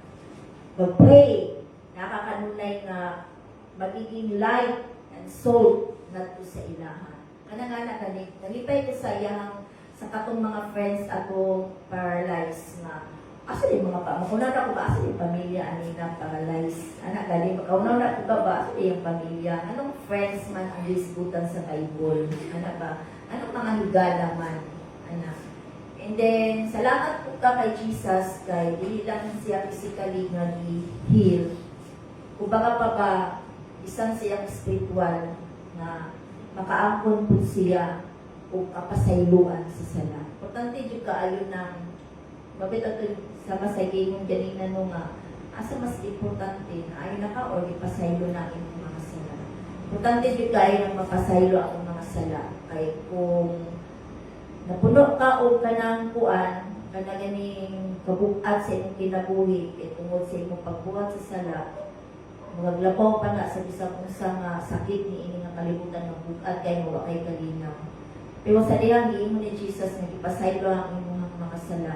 S4: mag-pray, nakakanunay nga magiging light and soul na to sa ilahan. Kanang-anak kanip, nalipay ko sa iyang sa katong mga friends ato paralyzed nga asa din mga pa, makunaw na ko ba asa din pamilya anina paralyzed. Anak gali, makunaw na ko ba asa din yung pamilya. Anong friends man ang disputan sa Bible? Anak ba? Anong mga higala man? Anak. And then, salamat po ka kay Jesus kay dili lang siya physically nga heal. Kumbaga pa ba, isang siyang spiritual na makaangkon po siya o kapasayluan sa sala. Importante yung kaayon ng mabit ito sa masagay mong ganina nung nga asa mas importante na ayon na ka o ipasaylo na ang mga sala. Importante yung kaayon ng mapasaylo ang mga sala. Kaya kung napuno ka o kanang kuan, kana ganing kabukat sa inyong kinabuhi, tungod sa inyong pagbuhat sa sala, maglapaw pa na sa bisang unsa nga sakit ni ini nga kalibutan ng bugat kay mo kay kalinaw. Pero sa dihang giingon ni Jesus nga ipasaylo ang imong mga sala.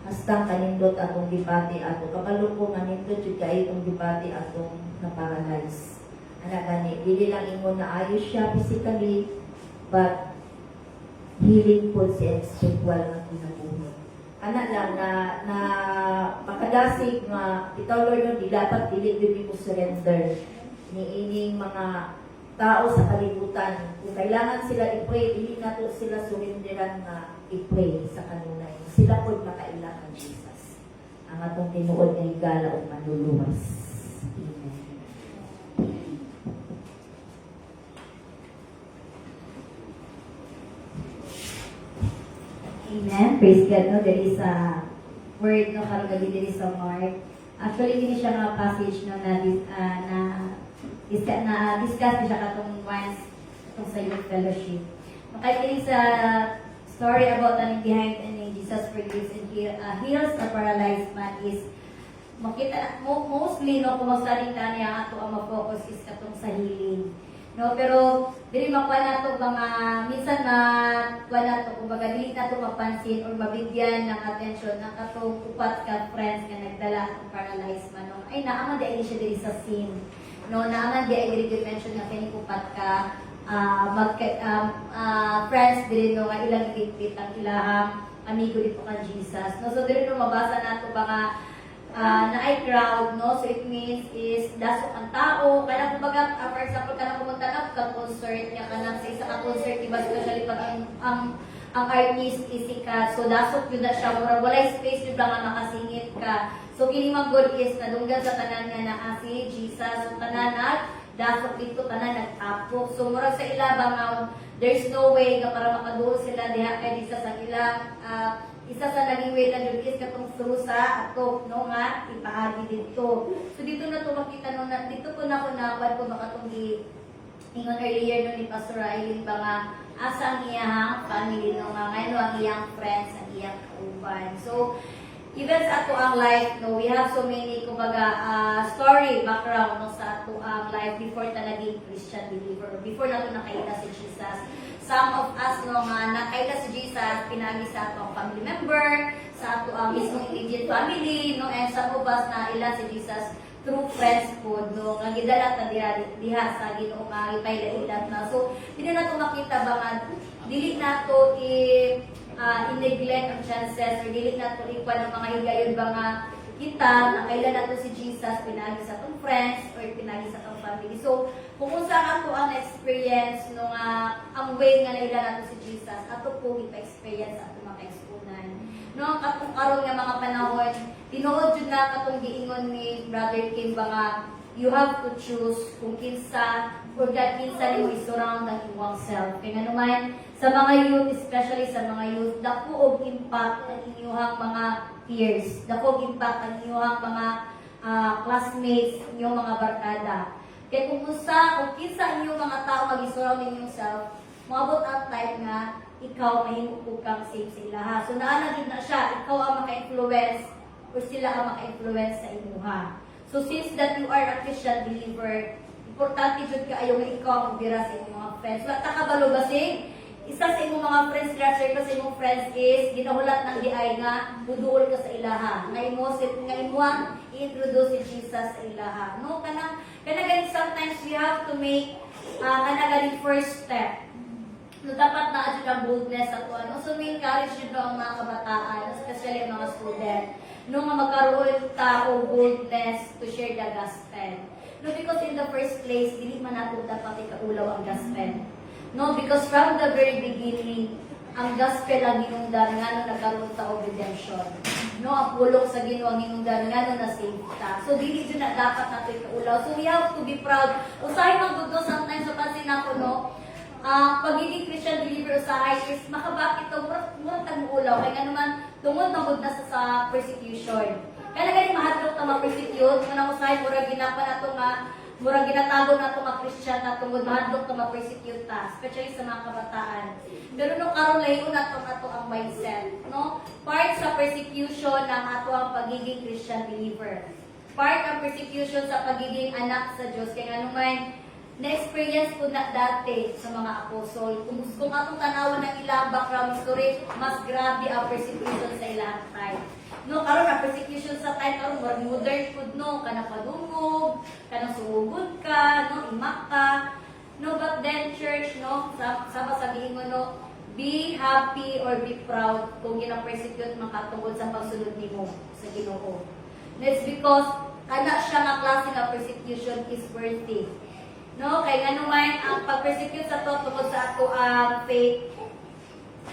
S4: Hastang kanindot atong gibati ato kabalo ko nga nindot jud kay itong gibati atong na-paralyze. Ana gani dili lang ingon na ayos siya physically but healing po siya spiritual nga kinabuhi. Anak lang na makadasig nga itaw Lord no, di dapat dili gyud ko surrender ni ining mga tao sa kalibutan. Kung kailangan sila i-pray, dili na to sila surinderan nga i-pray sa kanunay. Sila po makailangan Jesus. Ang atong tinuod nga higala o manluluwas. Amen.
S2: Amen. Praise God, no? There is a word, no? Karong gabi there is a Mark. Actually, hindi siya nga passage, no? Discuss siya katong once itong sa youth fellowship. Makaikinig sa story about behind and Jesus forgives and heals a paralyzed man is makita mostly no kung magsaling ta niya ato ang ma-focus is katong sa healing. No, pero dili makuha nato mga minsan na kuha nato kumbaga dili nato mapansin or mabigyan ng attention ng katong upat ka friends nga nagdala ang paralyzed man. No? Ay naaman di siya diri sa scene. No, naaman di ay diri mention nga kini upat ka friends diri no nga ilang gigpit ang ilahang amigo dito ka Jesus. No, so diri no mabasa nato mga na ay crowd, no? So it means is dasok ang tao. Kaya kumbaga, for example, kana pumunta na ka concert niya kana sa isa ka concert, diba especially pag ang artist is sikat. So dasok yun na siya, walay space yun lang nga makasingit ka. So kini man good is nadunggan sa tanan nga na si Jesus. So tanan dasok dito tanan nagtapok. So murag sa ilabang there's no way nga para makaduol sila diha kay isa sa ilang isa sa naging way lang yun is katong susa ato no nga ipaagi dito. So dito na to makita no na dito po na ko nakuan ko makatong ingon earlier no ni Pastor Aileen ba nga asa ang iyang family no nga ngayon ang iyang friends ang iyang kauban. So even sa ato ang life no we have so many kumbaga story background no sa ato ang life before ta naging Christian believer before nato nakaila si Jesus. Some of us no nga nakaila si Jesus pinagi sa atong family member, sa ato ang mismong immediate family, no, and some of us na ila si Jesus through friends po, no, nga gidala ta diha sa Ginoo nga ipailat na. So, dili na to makita ba nga dili na to i-neglect ang chances or dili na to ikuan ng mga higayon ba nga kita nakailan nato si Jesus pinagi sa atong friends or pinagi sa atong family. So, kung unsa ato ang experience no nga ang way nga naila nato si Jesus, ato po ipa-experience sa atong mga kaisunan. No, katong karon nga mga panahon, tinuod jud na katong giingon ni Brother Kim ba nga you have to choose kung kinsa or that kinsa nimo i-surround ang imong self. Kaya naman sa mga youth, especially sa mga youth, dako og impact ang inyong mga peers, dako og impact ang inyong mga classmates, inyong mga barkada. Kaya kung kinsa inyong mga tao mag-surround inyong self, maabot ang time nga ikaw mahimupog kang safe sa ilaha. So naanagin na siya, ikaw ang maka-influence o sila ang maka-influence sa imuha. So since that you are a Christian believer, importante jud kaayo nga ikaw ang magbira sa inyong mga friends. Wa ta kabalo basig isa sa imong mga friends, circle sa imong friends is ginahulat ng diay nga buduol ka sa ilaha. Nga imuang i-introduce si Jesus sa ilaha. No kana gani sometimes we have to make kana gani first step. No dapat na adyo ang boldness ato ano. So we encourage jud ang mga kabataan, especially ang mga student, no nga magkaroon ta og boldness to share the gospel. No, because in the first place, dili man nato dapat ikaulaw ang gospel. No, because from the very beginning, ang gospel ang hinungdan nga nung nagkaroon ta og redemption. No, ang pulong sa Ginoo ang hinungdan nga nung na-save ta. So dili jud na dapat nato ikaulaw. So we have to be proud. Usahay man gud sometimes sa pansin nako no, pagiging Christian believer usahay is makabakit to murag tag-ulaw kay nga naman tungod na gud na sa persecution. Kaya gani mahadlok ta ma-persecute kung nang usahay murag ginapa nato nga murag ginatago nato nga Christian na tungod mahadlok ta ma-persecute ta, especially sa mga kabataan. Pero nung karon layo nato ang mindset, no? Part sa persecution ng ato ang pagiging Christian believer. Part ang persecution sa pagiging anak sa Dios kay nga naman na-experience ko na dati sa mga apostol. Kung atong tanawan ng ilang background story, mas grabe ang persecution sa ilang time. No, karon na persecution sa time karon more modern food no, kana padungog, kana sugod ka, no, imak ka. No, but then church no, sama sa giingon no, be happy or be proud kung gina-persecute makatungod sa pagsunod nimo sa Ginoo. That's because kana siya nga klase nga persecution is worthy. No, kay nga naman ang pag-persecute sa to tungkol sa ato ang faith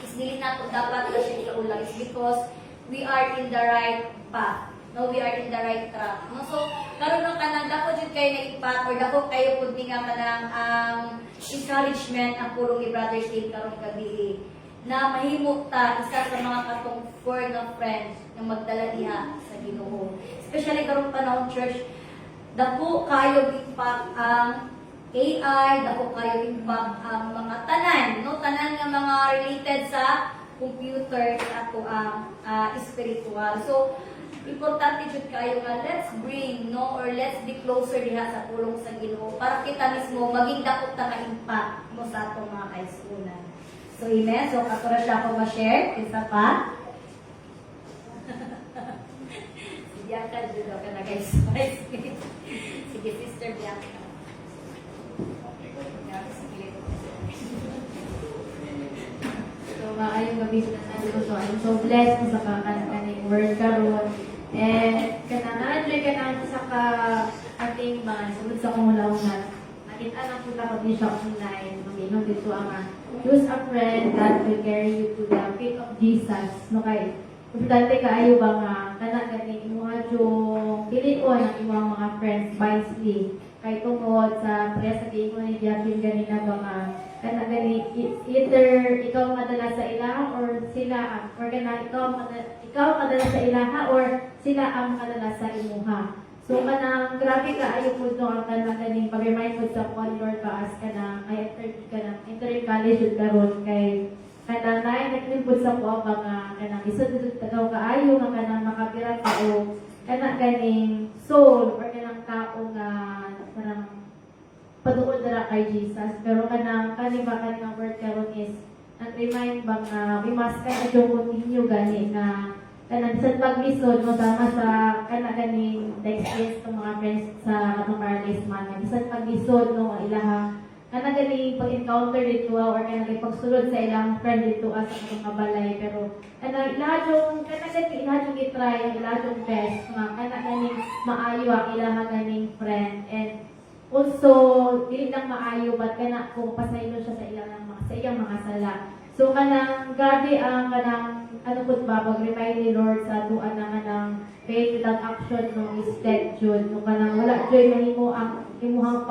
S2: is dili na to dapat na siya iulang is because we are in the right path. No, we are in the right track. No, so karon no kanang dako jud kay na impact or dako kayo pud ni nga kanang encouragement ang pulong ni Brother Steve karong gabi na mahimo ta isa sa mga katong four nga friends nga magdala diha sa Ginoo. Especially karong panahon church, dako kayo impact ang AI, dako kayo impact ang mga tanan, no? Tanan nga mga related sa computer at ato ang spiritual. So, importante jud kayo nga let's bring, no? Or let's be closer diha sa pulong sa Ginoo para kita mismo maging dako ta nga impact mo sa atong mga kaisunan. So, amen. So, kato ra siya ako ma-share. Isa pa. Si Bianca, jud ka na guys. Sige, Sister Bianca.
S5: So, maayong gabi sa nandito. So, I'm so blessed sa kakaning word karon. And, kanang-enjoy ka na sa ating mga sunod sa kumulaungan. Nakita lang po ako din siya online. Mag-inom dito ang choose a friend that will carry you to the feet of Jesus. No, kay, importante kaayo ba nga, kanang-ganing imuha yung pilion ang imuhang mga friends wisely. Kay tungod sa presa kay mo ni Jacqueline ganina ba nga kana gani either ikaw madala sa ilaha or sila or kana ikaw madala sa ilaha or sila ang madala sa imuha. So kanang grabe ka ayo pud no ang kana ganing pag-remind pud sa one Lord paas kana ay entering college jud karon kay kana nay nagnin pud sa kuha ba nga kanang isod jud tagaw kaayo nga kanang makapira ka o kana ganing soul or kanang tao nga parang paduol dara kay Jesus. Pero kanang kaniba kanang word karon is nag-remind ba nga we must continue gani na kanang sa paglisod mo sama sa kana ganing experience ng mga friends sa atong Paradise Man. Sa paglisod no ilaha kana ganing pag-encounter dito or kanang pagsulod sa ilang friend dito sa atong kabalay. Pero kanang ilaha yung ilaha yung i-try ang ilaha yung best nga kana ganing maayo ang ilaha ganing friend. And also, dili lang maayo but kana kung pasaylo siya sa iyang mga sala. So kanang gabi ang kanang ano pud ba pag-remind ni Lord sa tuan na kanang faith without action no is dead jud. No kanang wala joy mahimo ang imuhang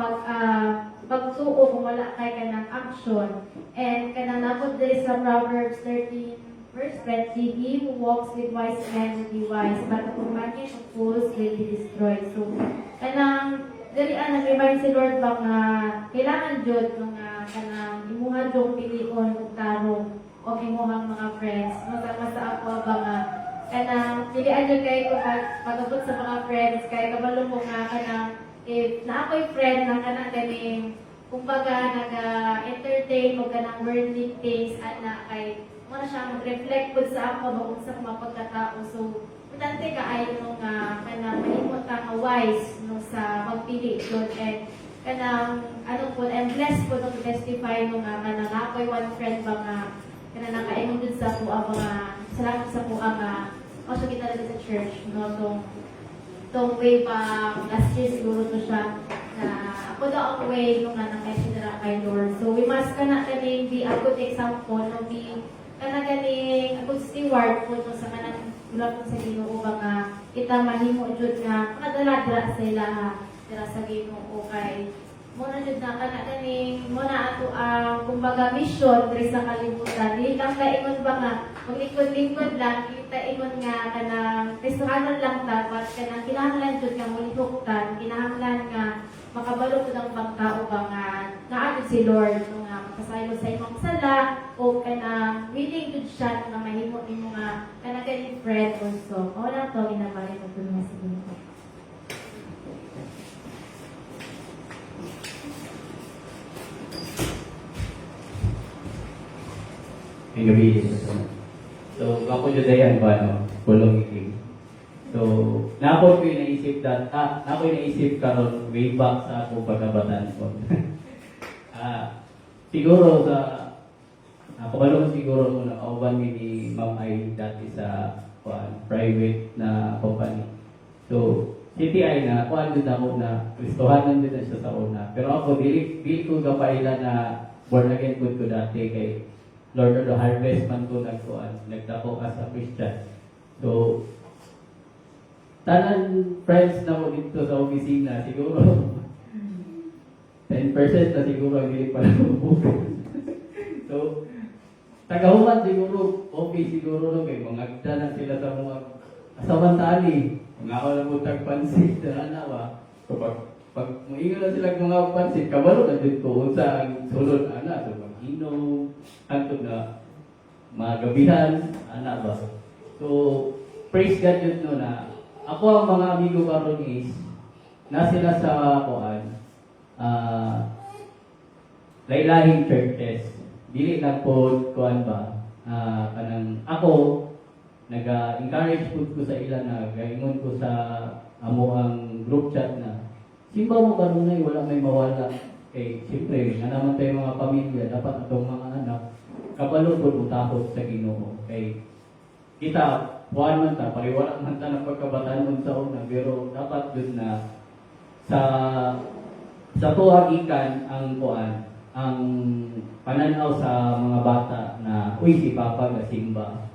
S5: pagtuo kung wala kay kanang action. And kanang napod diri sa Proverbs 13 verse 20, he who walks with wise men will be wise, but the companion of fools will be destroyed. So kanang dili nag-remind si Lord ba nga kailangan jud mga kanang imuha jud pilion ug tarong o imuhang mga friends. Masama sa ako ba nga kanang pilian jud kay ko pag-abot sa mga friends kay kabalo mo nga kanang if na ako'y friend na kanang ganing kumbaga naga-entertain mo kanang worldly things ana kay mo na siya mag-reflect pud sa ako ba unsa ko mapagkatao. So importante kaayo no nga kanang mahimo ta nga wise no sa pagpili jud. And kanang ano po I'm blessed po to testify no nga kanang ako'y one friend ba nga kanang nakaingon jud sa kuha mga salamat sa kuha nga also kita dito sa church no tong way pa last year siguro to siya na ako daw ang way no nga nakaisira kay Lord. So we must kana kaning be a good example no be kana ganing a good steward po to sa kanang ulap sa Ginoo ba nga kita mahimo jud nga makadala dira sa ilaha dira sa Ginoo kay mo na jud na kana ganing mo na ato ang kumbaga mission diri sa kalibutan. Dili lang kaingon ba nga maglingkod-lingkod lang kita ingon nga kanang Kristohanon lang dapat kanang kinahanglan jud nga mulihuktan kinahanglan nga makabalo pud ang pagtao ba nga naa si Lord no nga makasaylo sa imong sala o kanang willing jud siya nga mahimo nimo nga kanang ganing friend also. O na to ginabali mo pud nga sa Ginoo.
S6: May gabi sa So, ako judayan ba, no? Pulong iking. So, napo ko yung naisip karon way back sa ako pagkabatan ko. Siguro sa kabalo siguro mo na kauban ni Ma'am Ay dati sa private na company. So, CTI na kuan jud ako na Kristohanan jud na siya sa una. Pero ako dili ko gapaila na born again pud ko dati kay Lord of the Harvest man ko nagkuan, nagdako as a Christian. So tanan friends na mo dito sa opisina siguro 10% na siguro ang dili pala mabukas. So tagahuman siguro okay siguro no kay mga na sila sa mga samantali. Mga ako lang mo tagpansit na ba? Pag maingon na sila mga pansit, kabalo na dito unsa ang sulod ana so mag-inom, antod na magabihan ana ba. So praise God yun no na ako ang mga amigo karon is na sila sa kuan laylahing churches. Dili lang po kuan ba kanang ako nag-encourage po ko sa ila na gaingon ko sa amo ang group chat na simba mo kanunay wala may mawala kay siyempre nga naman tayo mga pamilya dapat atong mga anak kabalo po utahod sa Ginoo kay kita buwan man ta pariwala man ta ng pagkabataan sa una pero dapat dun na sa tuhagikan ang kuan ang pananaw sa mga bata na uy si Papa gasimba.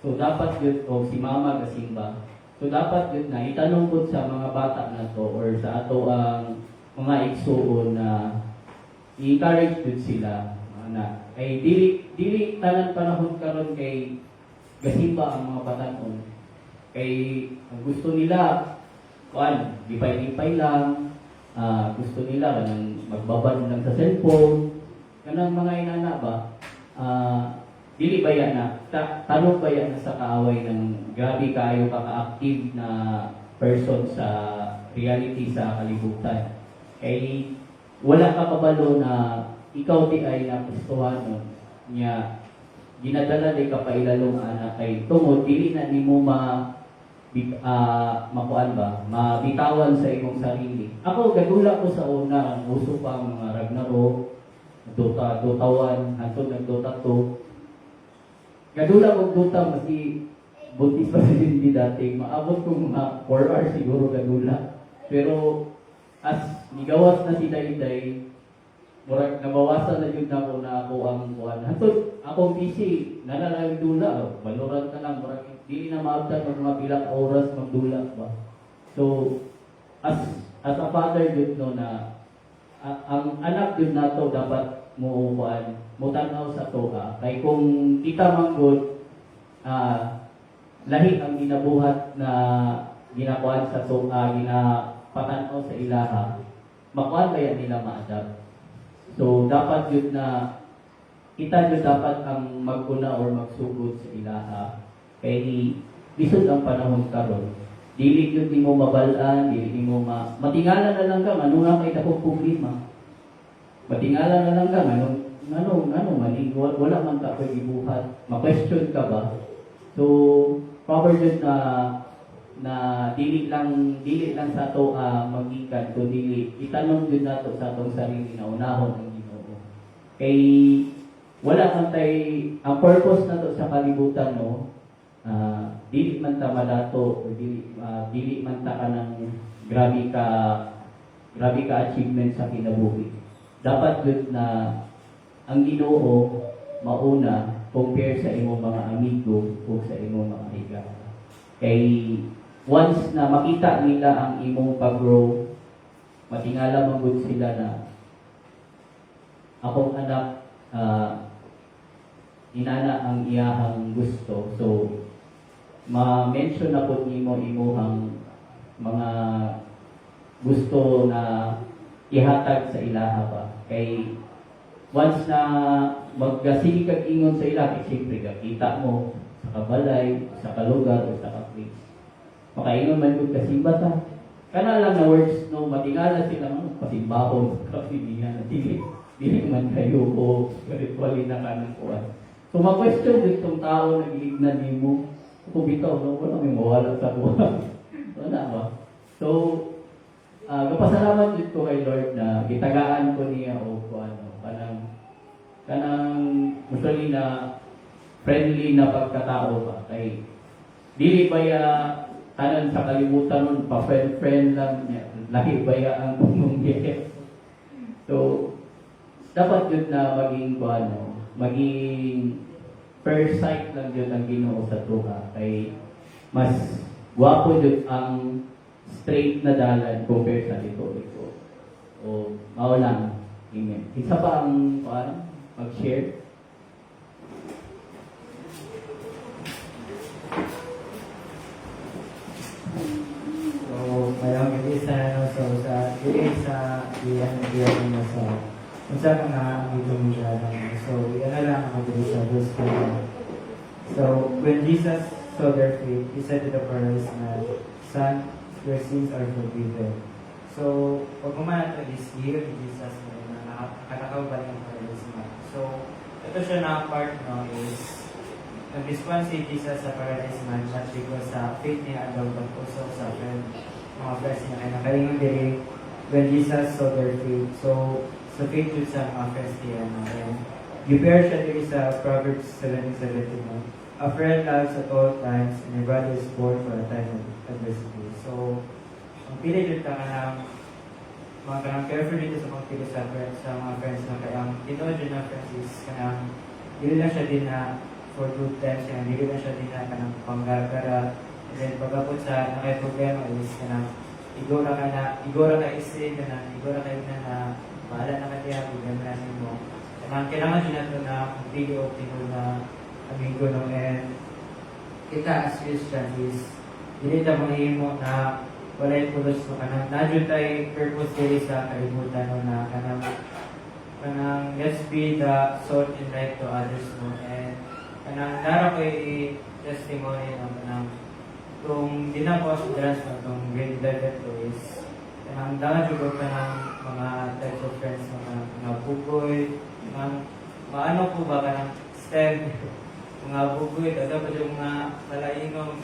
S6: So dapat yun, o si Mama gasimba. So dapat yun na itanong po sa mga bata na to or sa ato ang mga igsuon na i-encourage yun sila na ay dili tanan panahon karon kay gasimba ang mga batanon. Kay ang gusto nila kuan, lipay-lipay lang, gusto nila kanang magbabad lang sa cellphone, kanang mga inana ba, dili ba yan na, tanong ba yan sa kaaway ng grabe kayo kaka-active na person sa reality sa kalibutan. Kay wala ka kabalo na ikaw di ay napustuhan niya ginadala di ka pa ilalong anak kay tungod dili na nimo makuan ba mabitawan sa imong sarili. Ako gadula ko sa una ang uso pa ang mga Ragnarok, Dota 1, hantod ng Dota 2. Gadula ko Dota masi buntis pa hindi dati maabot ko mga 4 hours siguro gadula. Pero as nigawas na si Dayday murag nabawasan na yun ako na ako ang kuan. Hantod akong PC nanalang dula Valorant na lang murag dili na maabtan ng mga bilang oras magdula ba. So as a father yun no na ang anak yun nato dapat mo kuan mo tanaw sa toha kay kung kita manggod lahi ang ginabuhat na ginakuan sa toha ginapatanaw sa ilaha makuan kaya nila ma-adapt. So dapat yun na kita yun dapat ang maguna or magsugod sa ilaha kay lisod ang panahon karon. Dili yun di mo mabalaan, dili mo matingala na lang ka ano nga may dakong problema. Matingala na lang ka ano mali wala man ka koy gibuhat. Ma-question ka ba? So proper yun na dili lang sa to magikan kundi itanong din nato sa atong sarili na unahon ang Ginoo. Kay wala man tay ang purpose nato sa kalibutan no dili man ta madato o dili man ta kanang grabe ka achievement sa kinabuhi. Dapat yun na ang Ginoo mauna compare sa imong mga amigo o sa imong mga higala. Kay once na makita nila ang imong pag-grow, matingala magud sila na akong anak inana ang iyahang gusto. So ma-mention na po nimo imuhang mga gusto na ihatag sa ilaha ba. Kay once na maggasigi kag ingon sa ilaha, siyempre kita mo sa kabalay, sa kalugar, o sa kaplis. Makaingon man kung kasimba ta. Kana lang na words, no, matingala sila mo, pasimbahon, kapilihan, dili man kayo o spiritually na kanang kuwan. So ma-question din itong tao na gilignan nimo, kung bitaw, no, wala may mawala sa kuwan. Wala ba? So, kapasalamat din ko kay Lord na gitagaan ko niya o kuwan, no, kanang usually na friendly na pagkatao ba kay dili ba ya kanon sa kalibutan nun, pa-friend lang niya. Lahi baya ang pumungkit. So, dapat yun na maging maging first sight lang yun ang Ginoo sa tuha. Kay mas gwapo yun ang straight na dalan compare sa liko-liko. O, mao lang. Amen. Isa pa ang mag-share.
S7: So, mayroong isa sa iyan mo sa kung saan ka nga ang itong so, yan lang ang sa verse 4. So, when Jesus saw their faith, he said to the paralyzed man, "Son, your sins are forgiven." So, pag kumana ito is, hihirap ni Jesus na nakatakaw ba yung paralyzed man. So, ito siya na part is nag-respond si Jesus sa paralyzed man not because sa faith niya alone but also sa mga friends niya. Kaya nakalingon diri when Jesus saw their faith. So, sa faith yun sa mga friends niya. And you bear siya diri sa Proverbs 7:17. A friend loves at all times and a brother is born for a time of adversity. So, ang pili dito ka ng mga kanang careful dito sa mga pili sa mga friends na kaya ang ginoo dyan na friends is kanang dili lang siya din na for good times and dili lang siya din na kanang panggagara. And then pagkapot sa nakay problema is kanang igora ka isin igora ka na bahala na ka diya problema na mo. Kanang kailangan din nato na pili o tingol na amigo no, and kita as Christian is dili ta mahimo na walay pulos mo kanang nadyo tay purpose dili sa kalibutan no, na kanang let's be the salt and light to others no, and kanang nara ko testimony no, kanang kung di na po sa dress no, itong grade 11 to is kanang dala jud ka ng mga types of friends mga bugoy maano po ba kanang STEM mga bugoy dapat yung mga malaingong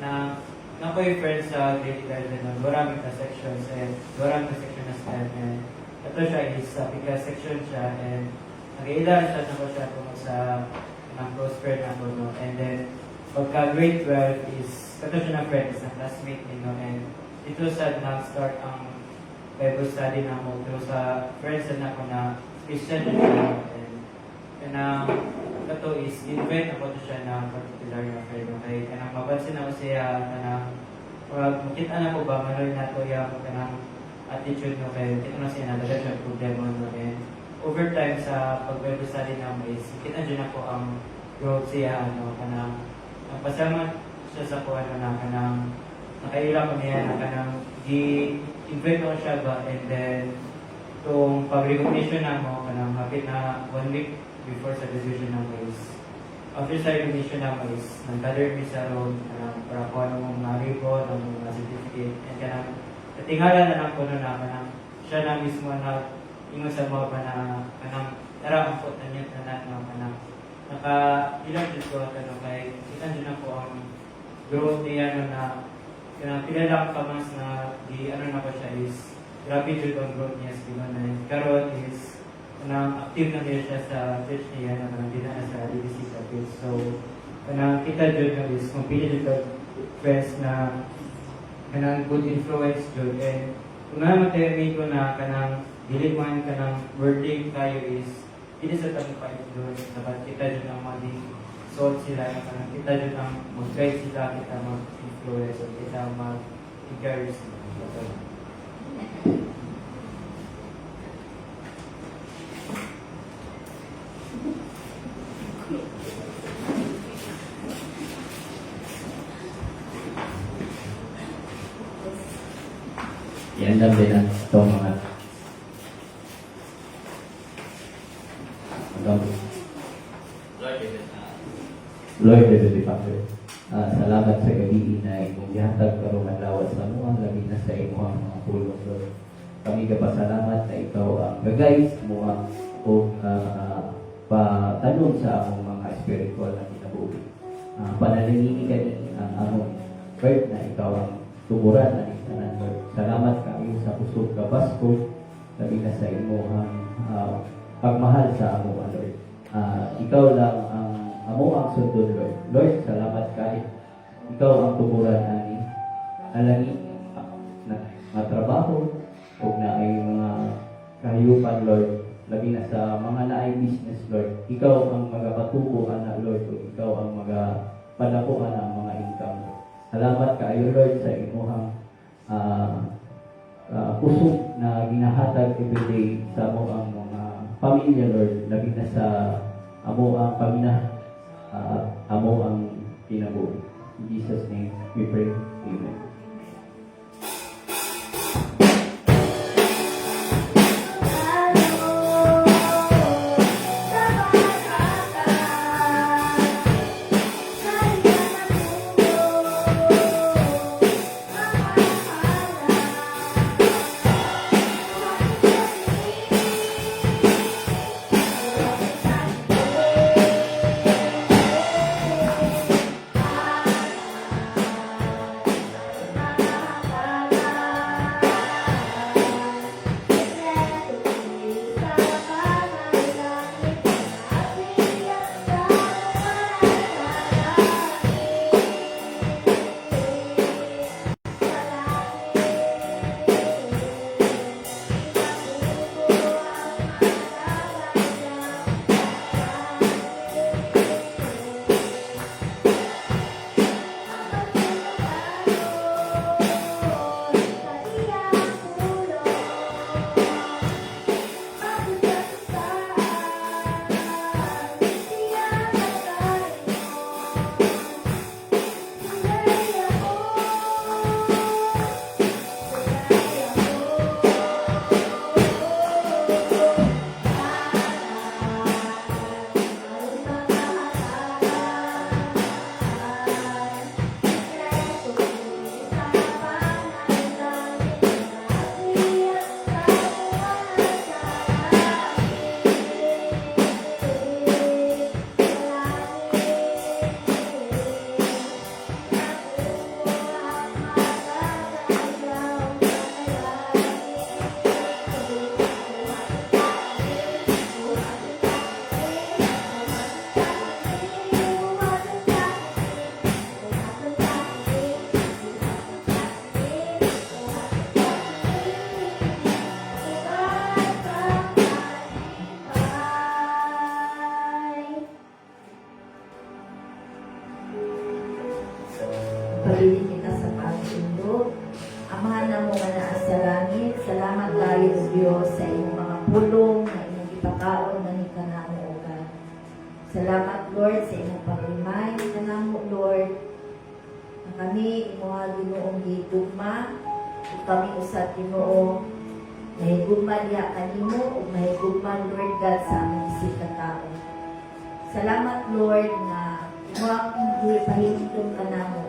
S7: na nakoy friends sa grade 11 no, maraming ka sections and maraming ka section na STEM and ito siya is pika section siya and nag-iilan siya na ko siya kung sa ng close friend ako no, and then pagka grade 12 is ito siya na friend is na classmate ni no, and ito sa nag-start ang Bible study na ako pero sa friends na ako na Christian na siya and ito is invite ako to siya na particular na friend okay, kanang mapansin ako siya kanang makita na ko ba manoy na to yung kanang attitude no, kaya kita na siya na dagat siya problema no, and over time sa pag-Bible study na mo is kita dyan ako ang growth siya kanang pasama siya sa kuha na kanang nakaila ko niya na kanang i-invite ko siya ba and then itong pag-recognition na mo kanang hapit na 1 week before sa decision na mo is after sa recognition na mo is nag-gather me sa road kanang para kuha ng mga ribbon ng mga certificate and kanang katingala na lang ko na kanang siya na mismo na ingon sa mga pa na kanang narampot na niya na kanang naka-ilang dito ko kanang kay kita dyan ako ang growth niya na kanang pila lang ka mas na di na ko siya is grabe dito ang growth niya sa na karon is kanang active na niya siya sa church niya na kanang di na sa DDC Capiz. So kanang kita dyan is kung pili dito friends na kanang good influence dyan and kung naman tayo ko na kanang dili man kanang wording tayo is hindi sa tanong pa-influence dapat kita dyan ang mag-sort sila kanang kita dyan ang mag-guide sila kita mag-influence o kita mag-encourage sila.
S6: Yan lang din ang ito mga Lord, Heavenly Father, salamat sa gabi na imong gihatag karong adlaw sa mga labi na sa imong mga pulong, Lord. Kami kapasalamat na ikaw ang gagay sa mga o patanong sa among mga spiritual na kinabuhi. Panalangin kami ang among Lord na ikaw ang tuburan na itanan, Lord. Salamat kami sa pusod ka basko labi na sa imong pagmahal sa among Lord. Ikaw lang ang amo ang sundon, Lord. Lord, salamat kay ikaw ang tuburan ani alani na trabaho o na ay mga kahiyupan, Lord, labi na sa mga naay business, Lord. Ikaw ang magapatubo, anak, Lord, o ikaw ang magapalakuan ang mga income. Salamat kaayo, Lord, sa imuhang pusok na ginahatag everyday sa amo ang mga pamilya, Lord, labi na sa amo ang pamina, amo ang kinabuhi. In Jesus' name we pray. Amen.
S4: Pagili kita sa pagsundo. Amahan na mo nga naa sa langit. Salamat tayo sa Diyos sa iyong mga pulong na inyong ipakaon na ni kanamo o God. Salamat, Lord, sa iyong pag-remind kanamo, Lord, na kami mga Ginoong gitugma, ug kami usab Ginoo mahigugma diha kanimo ug mahigugma, Lord God, sa aming isip ka tao. Salamat, Lord, na imo ang pahinumdum kanamo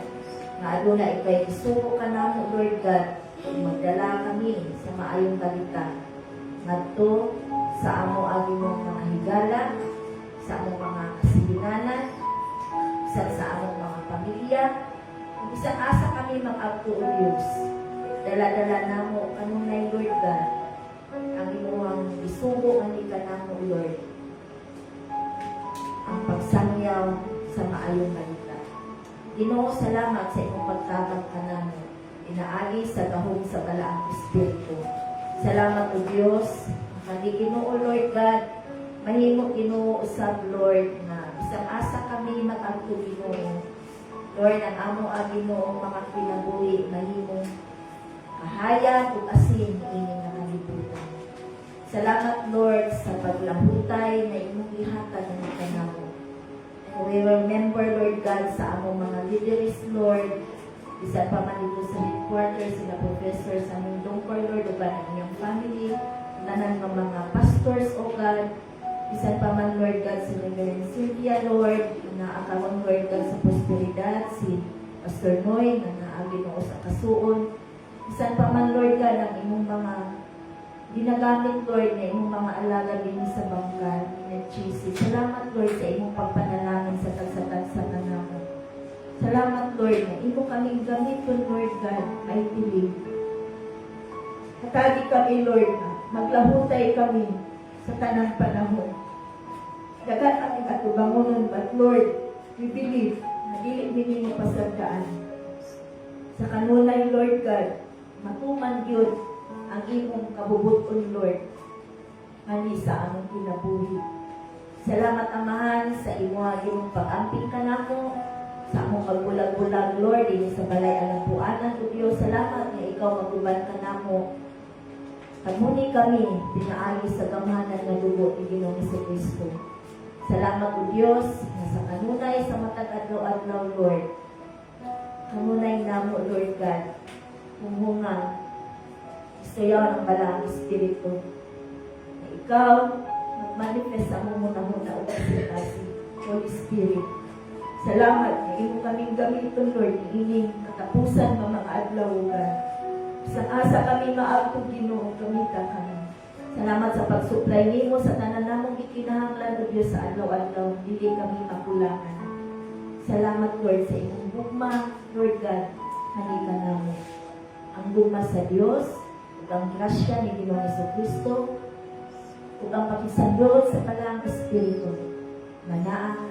S4: na aduna ikay isuko ka namo, Lord God, magdala kami sa maayong balita ngadto sa amo agimong mga higala, sa among mga kasiginanan, sa among mga pamilya. Isang asa kami mag-agtuuyos. Dala-dala namo kanunay, Lord God, ang imuhang isuko ani ka namo, Lord, ang pagsangyaw sa maayong balita. Ginoo, salamat sa imong pagtabang kanamo, inaagi sa gahom sa balaang Espiritu. Salamat o Diyos, kani Ginoo, Lord God, mahimo Ginoo usab, Lord, na isang asa kami mag-agto, Ginoo. Lord, ang amo ang Ginoo mga kinabuhi, mahimo kahaya ug asin ini nga kalibutan. Salamat, Lord, sa paglahutay na imong gihatag ng kanamo. We remember, Lord God, sa among mga leaders, Lord, isa pa man dito sa headquarters, sila professor sa aming dongkor, Lord, o ba ng iyong family, tanan ng mga pastors, O God, isa pa man, Lord God, si Reverend Cynthia, Lord, na akawang, Lord God, sa prosperidad, si Pastor Noy, na naagi mo sa kasuon, isa pa man, Lord God, ang imong mga ginagamit, Lord, na imong mga alaga din sa bangkan na cheesy. Salamat, Lord, sa imong pagpanalangin sa tagsa-tagsa na naman. Salamat, Lord, na imo kaming gamiton, Lord God, may piling. Nakagi kami, Lord, na maglahutay kami sa tanang panahon. Dagat aming atubangonon, but Lord, we believe na dili din mo pasagdaan. Sa kanunay, Lord God, matuman yun ang imong kabubuton, Lord, mali sa among kinabuhi. Salamat, Amahan, sa imong pag-amping ka nako, sa among magbulag-bulag, Lord, din sa balay alampuanan, O Diyos, salamat nga ikaw maguban ka namo. Kamuni kami, pinaagi sa gamhanan na dugo ni Ginoong Jesucristo. Salamat, O Diyos, na sa kanunay sa matag adlaw-adlaw, Lord. Kanunay namo, Lord God, humungan, istayaw ng balang Espiritu. Na ikaw, mag-manifest sa mong muna-muna o kasi Holy Spirit. Salamat na imo kaming gamiton, Lord, ining katapusan ng mga adlaw, God. Isang asa kami maagtong Ginoo, gamita kami. Salamat sa pag-supply nimo sa tanan namong gikinahanglan, O Diyos, sa adlaw-adlaw, dili kami makulangan. Salamat, Lord, sa imong bugma, Lord God, halika namo. Ang bugma sa Dios, ug ang grasya ni Ginoong Jesucristo, ug ang pakisandot sa Balang Espiritu, manaa